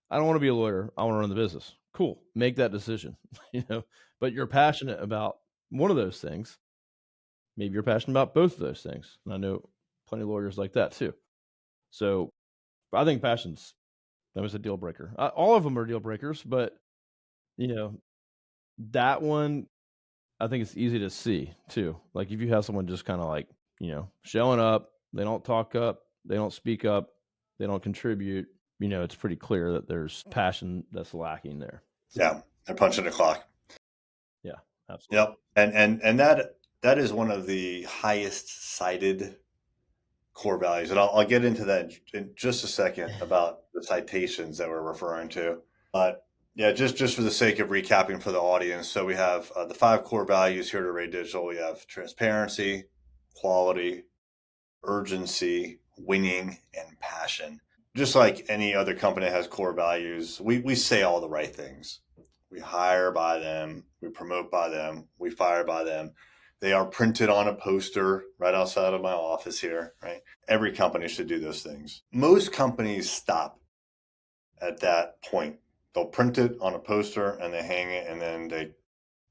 I don't want to be a lawyer. I want to run the business. Cool. Make that decision. But you're passionate about one of those things. Maybe you're passionate about both of those things. And I know plenty of lawyers like that too. So I think passion's that was a deal breaker. All of them are deal breakers, but you know that one I think it's easy to see too. Like if you have someone just kind of like showing up, they don't talk up, they don't speak up, they don't contribute. It's pretty clear that there's passion that's lacking there. Yeah. They're punching the clock. Yeah, absolutely. Yep. And that is one of the highest cited core values. And I'll get into that in just a second about the citations that we're referring to. But yeah, just for the sake of recapping for the audience. So we have the 5 core values here at Array Digital. We have transparency, quality, urgency, winning, and passion. Just like any other company that has core values, we say all the right things. We hire by them, we promote by them, we fire by them. They are printed on a poster right outside of my office here, right? Every company should do those things. Most companies stop at that point. They'll print it on a poster and they hang it, and then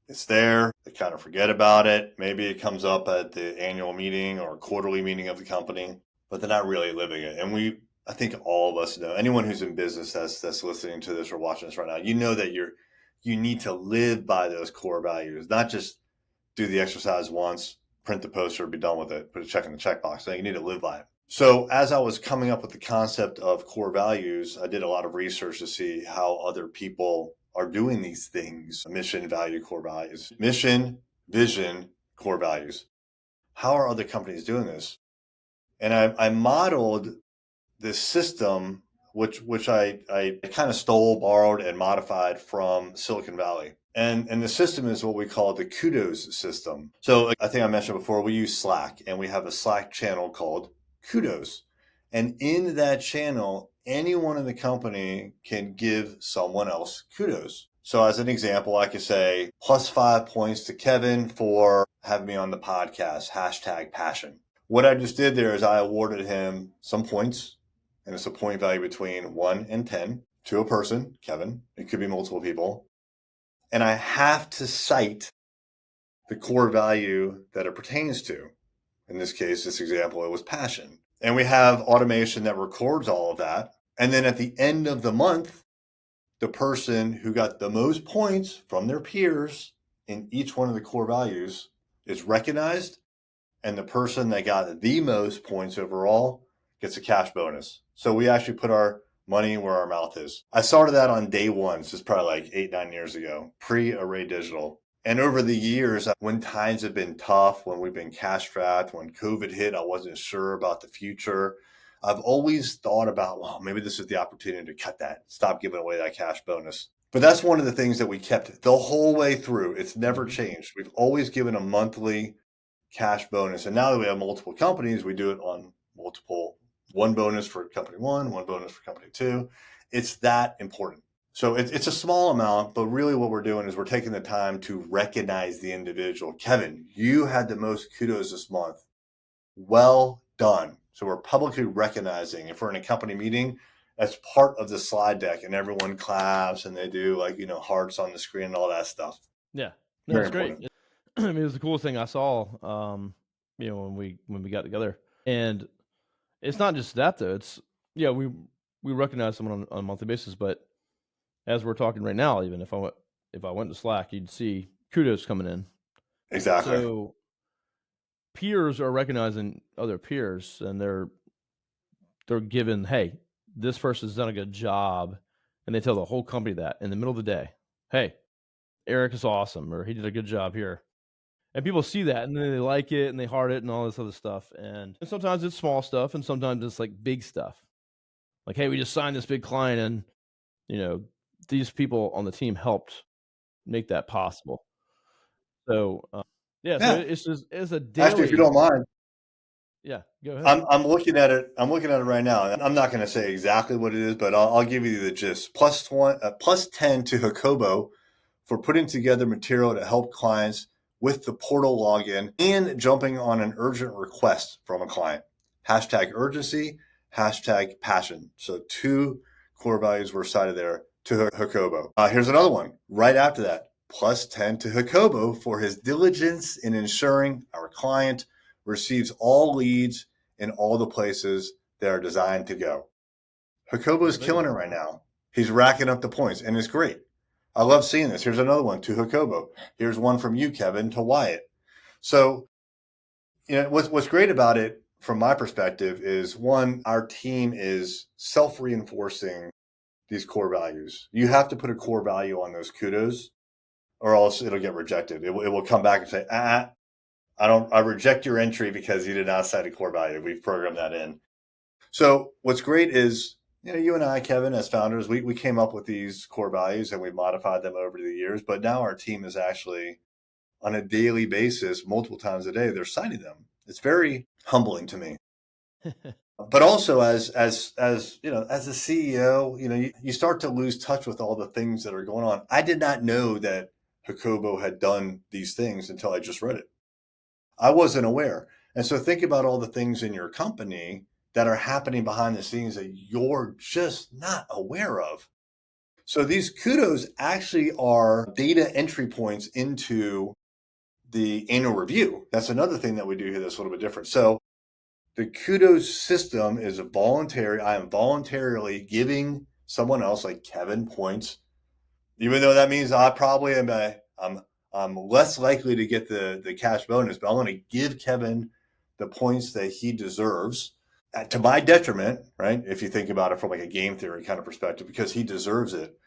it's there. They kind of forget about it. Maybe it comes up at the annual meeting or quarterly meeting of the company, but they're not really living it. And I think all of us know, anyone who's in business that's listening to this or watching this right now, you know that you need to live by those core values, not just do the exercise once, print the poster, be done with it, put a check in the checkbox. No, you need to live by it. So as I was coming up with the concept of core values, I did a lot of research to see how other people are doing these things. Mission, value, core values. Mission, vision, core values. How are other companies doing this? And I modeled this system, which I kind of stole, borrowed, and modified from Silicon Valley. And the system is what we call the kudos system. So I think I mentioned before, we use Slack, and we have a Slack channel called kudos. And in that channel, anyone in the company can give someone else kudos. So as an example, I could say +5 points to Kevin for having me on the podcast, #passion. What I just did there is I awarded him some points, and it's a point value between 1 and 10 to a person, Kevin. It could be multiple people. And I have to cite the core value that it pertains to. In this case, this example, it was passion. And we have automation that records all of that. And then at the end of the month, the person who got the most points from their peers in each one of the core values is recognized, and the person that got the most points overall gets a cash bonus. So we actually put our money where our mouth is. I started that on day one. So it's probably like 8, 9 years ago, pre-Array Digital. And over the years, when times have been tough, when we've been cash strapped, when COVID hit, I wasn't sure about the future. I've always thought about, well, maybe this is the opportunity to cut that, stop giving away that cash bonus. But that's one of the things that we kept the whole way through. It's never changed. We've always given a monthly cash bonus. And now that we have multiple companies, we do it on one bonus for company one bonus for company two. It's that important. So it's a small amount, but really what we're doing is we're taking the time to recognize the individual. Kevin, you had the most kudos this month. Well done. So we're publicly recognizing. If we're in a company meeting, that's part of the slide deck, and everyone claps and they do hearts on the screen and all that stuff. Yeah, no, Very it's great. important. I mean, it was the coolest thing I saw. When we got together, and it's not just that though. It's we recognize someone on a monthly basis, but as we're talking right now, even if I went to Slack, you'd see kudos coming in. Exactly. So peers are recognizing other peers, and they're given, hey, this person's done a good job, and they tell the whole company that in the middle of the day, hey, Erik is awesome, or he did a good job here. And people see that, and then they like it, and they heart it, and all this other stuff. And sometimes it's small stuff, and sometimes it's like big stuff. Like, hey, we just signed this big client, and you know, these people on the team helped make that possible. So, so Yeah. it's a Actually, if you daily. don't mind, Yeah, go ahead. I'm looking at it. I'm looking at it right now. I'm not going to say exactly what it is, but I'll give you the gist. +10 to Hakobo for putting together material to help clients with the portal login and jumping on an urgent request from a client. #urgency, #passion. So 2 core values were cited there to Hakobo. Here's another one right after that. +10 to Hakobo for his diligence in ensuring our client receives all leads in all the places they are designed to go. Hakobo Go is figure. killing it right now. He's racking up the points, and it's great. I love seeing this. Here's another one to Hakobo. Here's one from you, Kevin, to Wyatt. So, what's great about it from my perspective is, one, our team is self-reinforcing these core values. You have to put a core value on those kudos, or else it'll get rejected. It will come back and say, I reject your entry because you did not cite a core value. We've programmed that in. So what's great is, you and I, Kevin, as founders, we came up with these core values and we modified them over the years. But now our team is actually on a daily basis, multiple times a day, they're citing them. It's very humbling to me. But also as as a CEO, you start to lose touch with all the things that are going on. I did not know that Jacobo had done these things until I just read it. I wasn't aware. And so think about all the things in your company that are happening behind the scenes that you're just not aware of. So these kudos actually are data entry points into the annual review. That's another thing that we do here that's a little bit different. So the kudos system is a voluntary. I am voluntarily giving someone else, like Kevin, points, even though that means I probably am I'm less likely to get the cash bonus, but I want to give Kevin the points that he deserves to my detriment, right? If you think about it from like a game theory kind of perspective, because he deserves it.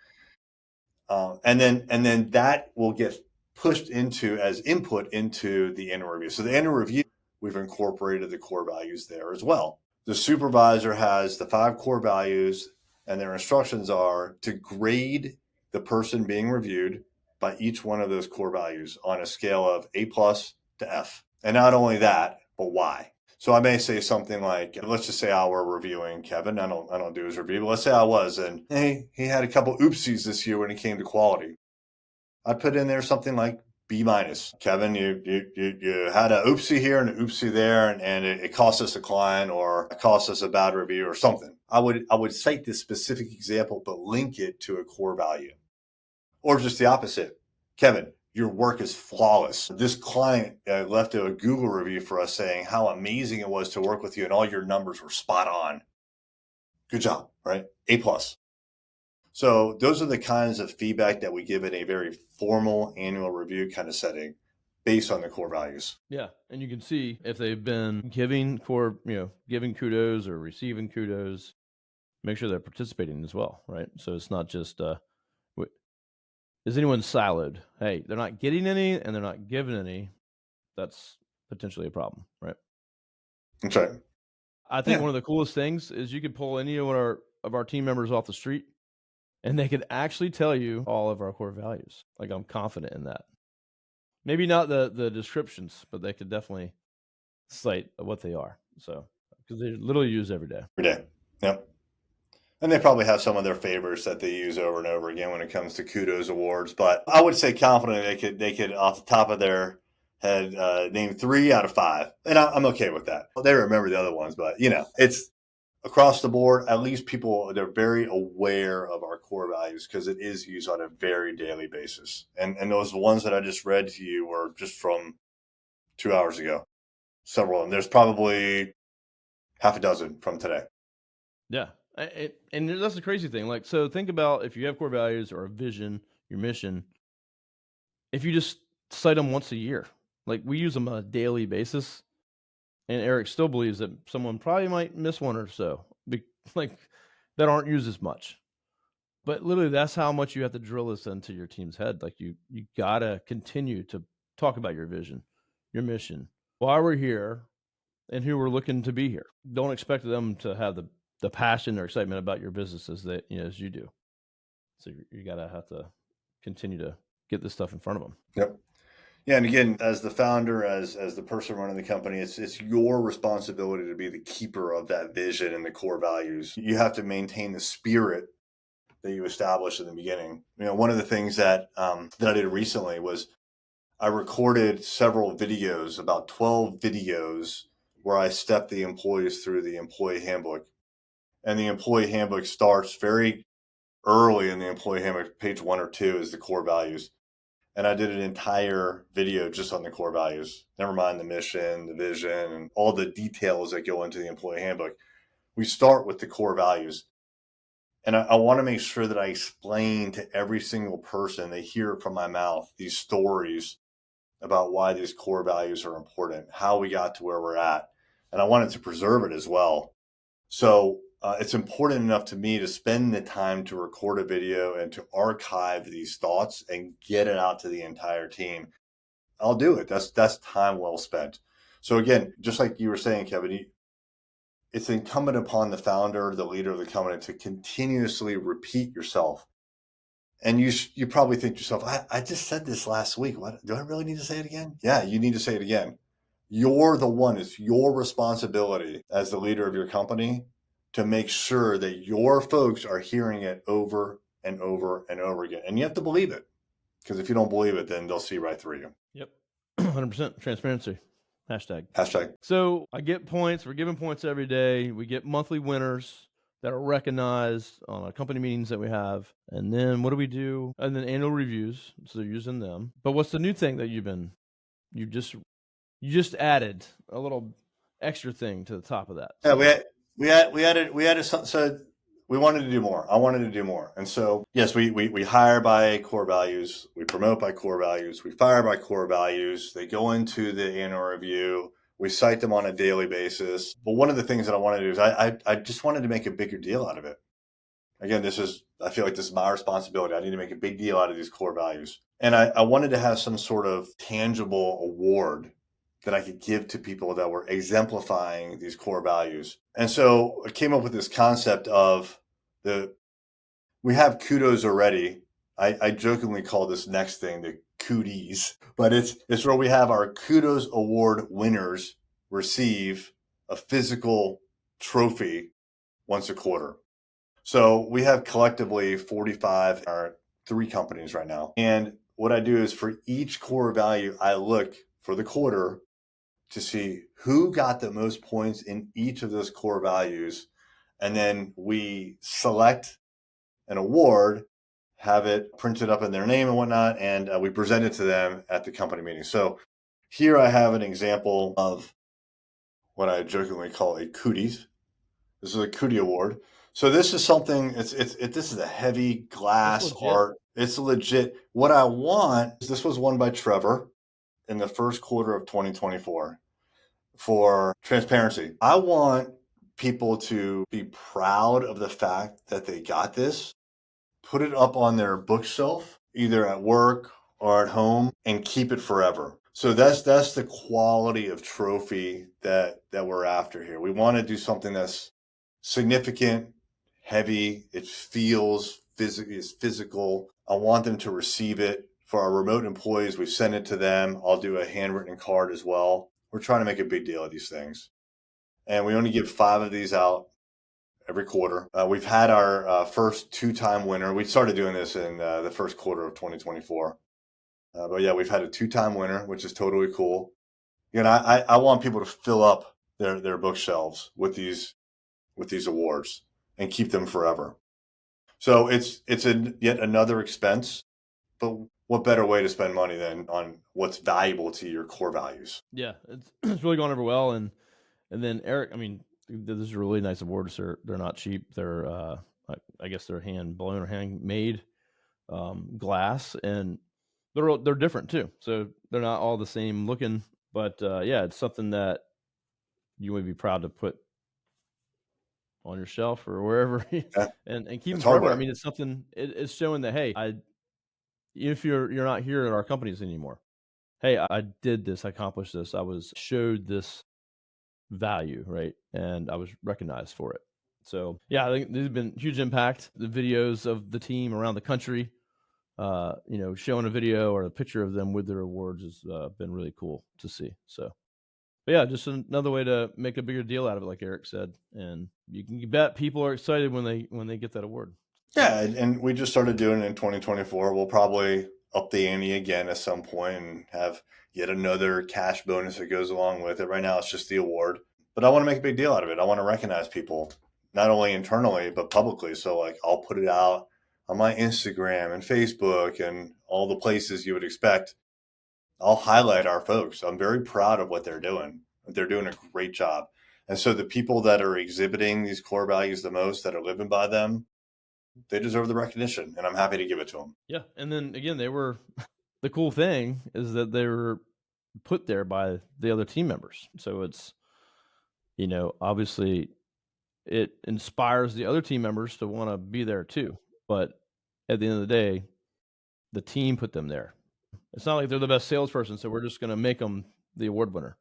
And then that will get pushed into as input into the annual review. So the annual review, we've incorporated the core values there as well. The supervisor has the 5 core values, and their instructions are to grade the person being reviewed by each one of those core values on a scale of A plus to F. And not only that, but why. So I may say something like, let's just say I were reviewing Kevin. I don't do his review, but let's say I was, and hey, he had a couple oopsies this year when it came to quality. I'd put in there something like B minus. Kevin, you had an oopsie here and an oopsie there, and it cost us a client or it cost us a bad review or something. I would cite this specific example, but link it to a core value. Or just the opposite. Kevin, your work is flawless. This client left a Google review for us saying how amazing it was to work with you and all your numbers were spot on. Good job, right? A plus. So those are the kinds of feedback that we give in a very formal annual review kind of setting based on the core values. Yeah, and you can see if they've been giving kudos or receiving kudos, make sure they're participating as well, right? So it's not just is anyone siloed? Hey, they're not getting any and they're not giving any. That's potentially a problem, right? That's right. I think one of the coolest things is you could pull any of our team members off the street and they could actually tell you all of our core values. Like, I'm confident in that. Maybe not the descriptions, but they could definitely cite what they are. So, because they literally use every day. Every day. Yep. And they probably have some of their favorites that they use over and over again when it comes to kudos awards. But I would say confidently they could off the top of their head name 3 out of 5, and I'm okay with that. They remember the other ones, but it's across the board. At least they're very aware of our core values because it is used on a very daily basis. And those ones that I just read to you were just from 2 hours ago. Several of them. There's probably half a dozen from today. Yeah. And that's the crazy thing. Like, so think about if you have core values or a vision, your mission, if you just cite them once a year, like we use them on a daily basis. And Erik still believes that someone probably might miss one or so, like that aren't used as much. But literally, that's how much you have to drill this into your team's head. Like you gotta continue to talk about your vision, your mission, why we're here, and who we're looking to be here. Don't expect them to have the passion or excitement about your business as you do. So you gotta have to continue to get this stuff in front of them. Yep. Yeah, and again, as the founder, as the person running the company, it's your responsibility to be the keeper of that vision and the core values. You have to maintain the spirit that you established in the beginning. One of the things that I did recently was I recorded several videos, about 12 videos, where I stepped the employees through the employee handbook. And the employee handbook starts very early in the employee handbook. Page 1 or 2 is the core values. And I did an entire video just on the core values. Never mind the mission, the vision, and all the details that go into the employee handbook. We start with the core values. And I want to make sure that I explain to every single person, they hear it from my mouth, these stories about why these core values are important, how we got to where we're at. And I wanted to preserve it as well. So it's important enough to me to spend the time to record a video and to archive these thoughts and get it out to the entire team, I'll do it. That's time well spent. So again, just like you were saying, Kevin, it's incumbent upon the founder, the leader of the company, to continuously repeat yourself. And you probably think to yourself, I just said this last week. What do I really need to say it again? Yeah, you need to say it again. You're the one. It's your responsibility as the leader of your company to make sure that your folks are hearing it over and over and over again. And you have to believe it, because if you don't believe it, then they'll see right through you. Yep. 100% transparency. Hashtag. Hashtag. So I get points. We're giving points every day. We get monthly winners that are recognized on our company meetings that we have. And then what do we do? And then annual reviews. So they're using them. But what's the new thing that you just added a little extra thing to the top of that? Yeah, we added some, so we wanted to do more. I wanted to do more. And so, yes, we hire by core values. We promote by core values. We fire by core values. They go into the annual review. We cite them on a daily basis. But one of the things that I wanted to do is I just wanted to make a bigger deal out of it. Again, I feel like this is my responsibility. I need to make a big deal out of these core values. And I wanted to have some sort of tangible award that I could give to people that were exemplifying these core values. And so I came up with this concept of we have kudos already. I jokingly call this next thing the cooties, but it's where we have our kudos award winners receive a physical trophy once a quarter. So we have collectively 45 our 3 companies right now. And what I do is for each core value, I look for the quarter to see who got the most points in each of those core values. And then we select an award, have it printed up in their name and whatnot, and we present it to them at the company meeting. So here I have an example of what I jokingly call a cooties. This is a Cootie Award. So this is something. This is a heavy That's glass legit. art. It's legit. What I want is this was won by Trevor in the first quarter of 2024 for transparency. I want people to be proud of the fact that they got this, put it up on their bookshelf, either at work or at home, and keep it forever. So that's the quality of trophy that we're after here. We want to do something that's significant, heavy. It feels is physical. I want them to receive it. For our remote employees, we send it to them. I'll do a handwritten card as well. We're trying to make a big deal of these things, and we only give 5 of these out every quarter. We've had our first 2-time winner. We started doing this in the first quarter of 2024. But yeah, we've had a 2-time winner, which is totally cool. You know, I want people to fill up their bookshelves with these awards and keep them forever. So it's yet another expense, but what better way to spend money than on what's valuable to your core values? Yeah, it's really gone over well. And then Eric, I mean, this is a really nice awards. They're not cheap. They're I guess they're hand blown or hand made glass, and they're different too. So they're not all the same looking. But yeah, it's something that you would be proud to put on your shelf or wherever, Yeah, and keep them it's forever. I hardware. mean, it's something. It's showing that, hey, if you're not here at our companies anymore, hey, I did this, I accomplished this, I was showed this value, right? And I was recognized for it. So yeah, I think there's been huge impact. The videos of the team around the country, showing a video or a picture of them with their awards has been really cool to see. So, but yeah, just another way to make a bigger deal out of it, like Eric said, and you can bet people are excited when they get that award. Yeah, and we just started doing it in 2024. We'll probably up the ante again at some point and have yet another cash bonus that goes along with it. Right now, it's just the award, but I want to make a big deal out of it. I want to recognize people, not only internally but publicly. So, like, I'll put it out on my Instagram and Facebook and all the places you would expect. I'll highlight our folks. I'm very proud of what they're doing. They're doing a great job. And so, the people that are exhibiting these core values the most, that are living by them, they deserve the recognition, and I'm happy to give it to them. Yeah, and then again, they were the cool thing is that they were put there by the other team members. So it's obviously it inspires the other team members to want to be there too. But at the end of the day, the team put them there. It's not like they're the best salesperson, so we're just going to make them the award winner.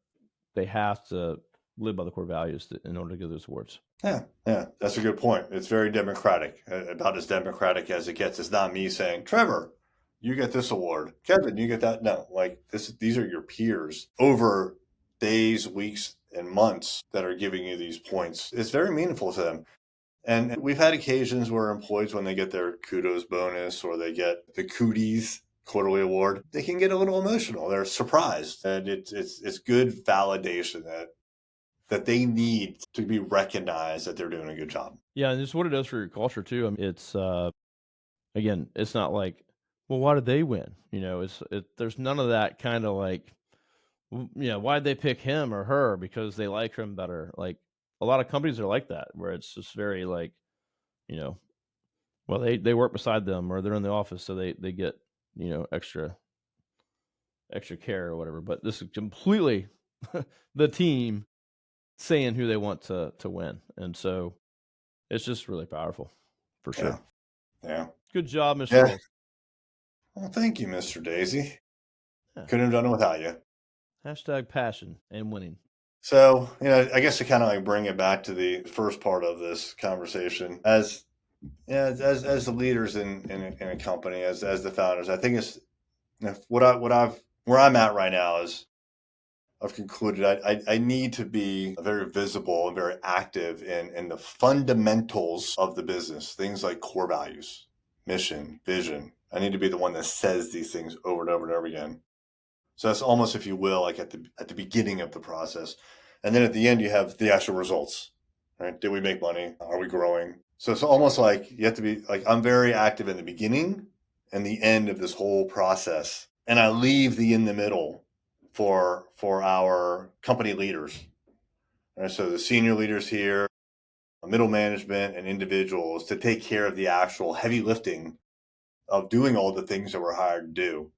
They have to live by the core values in order to get those awards. Yeah, that's a good point. It's very democratic, about as democratic as it gets. It's not me saying, Trevor, you get this award. Kevin, you get that. No, like these are your peers over days, weeks, and months that are giving you these points. It's very meaningful to them. And we've had occasions where employees, when they get their kudos bonus or they get the cooties quarterly award, they can get a little emotional. They're surprised, and it's good validation that they need to be recognized that they're doing a good job. Yeah, and it's what it does for your culture too. I mean, it's again, it's not like, well, why did they win? There's none of that kind of like, yeah, why'd they pick him or her because they like him better? Like a lot of companies are like that, where it's just very like, you know, well, they work beside them or they're in the office, so they get extra care or whatever. But this is completely the team saying who they want to win, and so it's just really powerful, for Yeah, sure. yeah, Good job, Mr. yeah. Olson. Well, thank you, Mr. Daisey. Yeah. Couldn't have done it without you. Hashtag passion and winning. So, I guess to kind of like bring it back to the first part of this conversation, as as the leaders in a company, as the founders, I think it's what I've where I'm at right now is I've concluded I need to be very visible and very active in the fundamentals of the business, things like core values, mission, vision. I need to be the one that says these things over and over and over again. So that's almost, if you will, like at the beginning of the process. And then at the end, you have the actual results, right? Did we make money? Are we growing? So it's almost like you have to be like, I'm very active in the beginning and the end of this whole process. And I leave the in the middle for our company leaders. Right? So the senior leaders here, middle management, and individuals to take care of the actual heavy lifting of doing all the things that we're hired to do.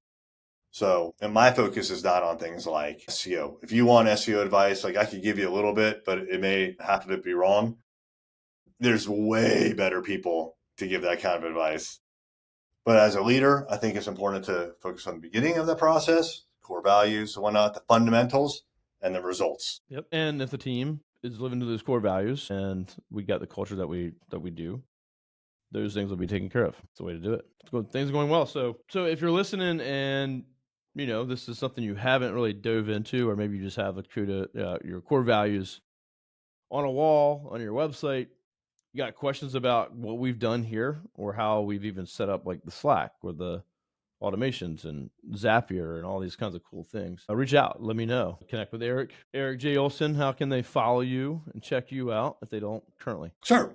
So, and my focus is not on things like SEO. If you want SEO advice, like I could give you a little bit, but it may half of it be wrong. There's way better people to give that kind of advice. But as a leader, I think it's important to focus on the beginning of the process, core values, whatnot, the fundamentals, and the results. Yep. And if the team is living to those core values and we got the culture that we do, those things will be taken care of. It's the way to do it. Things are going well. So if you're listening and this is something you haven't really dove into, or maybe you just have your core values on a wall on your website, you got questions about what we've done here or how we've even set up like the Slack or the automations and Zapier and all these kinds of cool things, reach out. Let me know. Connect with Erik J. Olson. How can they follow you and check you out if they don't currently? Sure.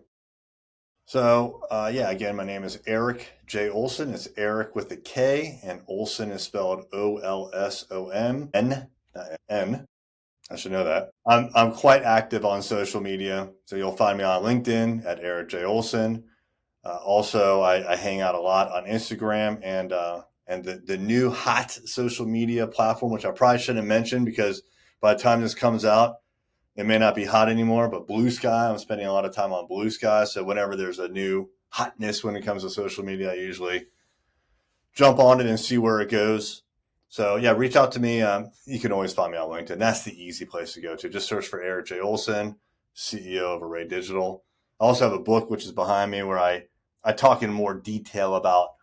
So, yeah, again, my name is Erik J. Olson. It's Eric with a K, and Olson is spelled Olson, not N. I should know that. I'm quite active on social media, so you'll find me on LinkedIn at Erik J. Olson. Also, I hang out a lot on Instagram and the new hot social media platform, which I probably shouldn't mention because by the time this comes out, it may not be hot anymore. But Blue Sky, I'm spending a lot of time on Blue Sky. So whenever there's a new hotness when it comes to social media, I usually jump on it and see where it goes. So yeah, reach out to me. You can always find me on LinkedIn. That's the easy place to go to. Just search for Erik J. Olson, CEO of Array Digital. I also have a book which is behind me where I talk in more detail about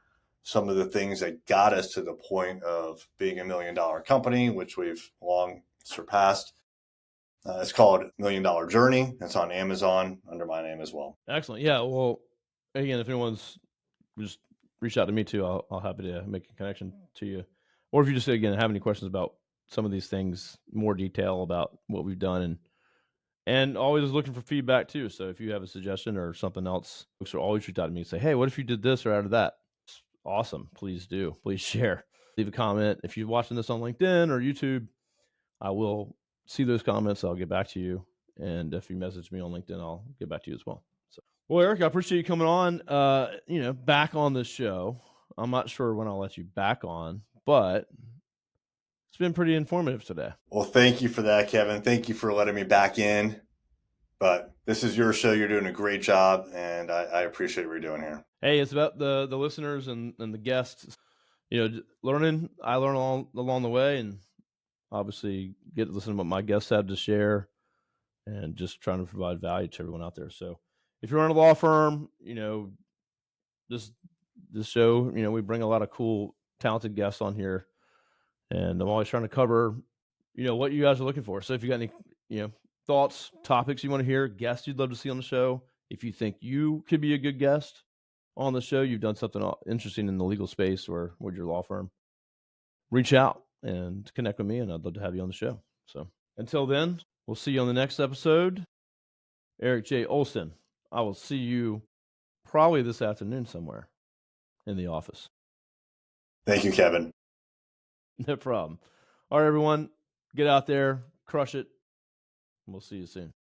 some of the things that got us to the point of being $1 million company, which we've long surpassed. It's called $1 Million Journey. It's on Amazon under my name as well. Excellent. Yeah. Well, again, if anyone's just reach out to me too, I'll happy to make a connection to you. Or if you just again have any questions about some of these things, more detail about what we've done, and always looking for feedback too. So if you have a suggestion or something else, folks will always reach out to me and say, "Hey, what if you did this or added that?" It's awesome. Please do. Please share. Leave a comment. If you're watching this on LinkedIn or YouTube, I will see those comments. I'll get back to you. And if you message me on LinkedIn, I'll get back to you as well. So, well, Erik, I appreciate you coming on. Back on the show. I'm not sure when I'll let you back on, but it's been pretty informative today. Well, thank you for that, Kevin. Thank you for letting me back in. But this is your show. You're doing a great job, and I appreciate what you're doing here. Hey, it's about the listeners and the guests. Learning. I learn along the way, and obviously get to listen to what my guests have to share, and just trying to provide value to everyone out there. So, if you're in a law firm, this show, we bring a lot of cool, talented guests on here, and I'm always trying to cover, what you guys are looking for. So if you got any, thoughts, topics you want to hear, guests you'd love to see on the show, if you think you could be a good guest on the show, you've done something interesting in the legal space or with your law firm, reach out and connect with me, and I'd love to have you on the show. So until then, we'll see you on the next episode. Erik J. Olson, I will see you probably this afternoon somewhere in the office. Thank you, Kevin. No problem. All right, everyone, get out there, crush it. We'll see you soon.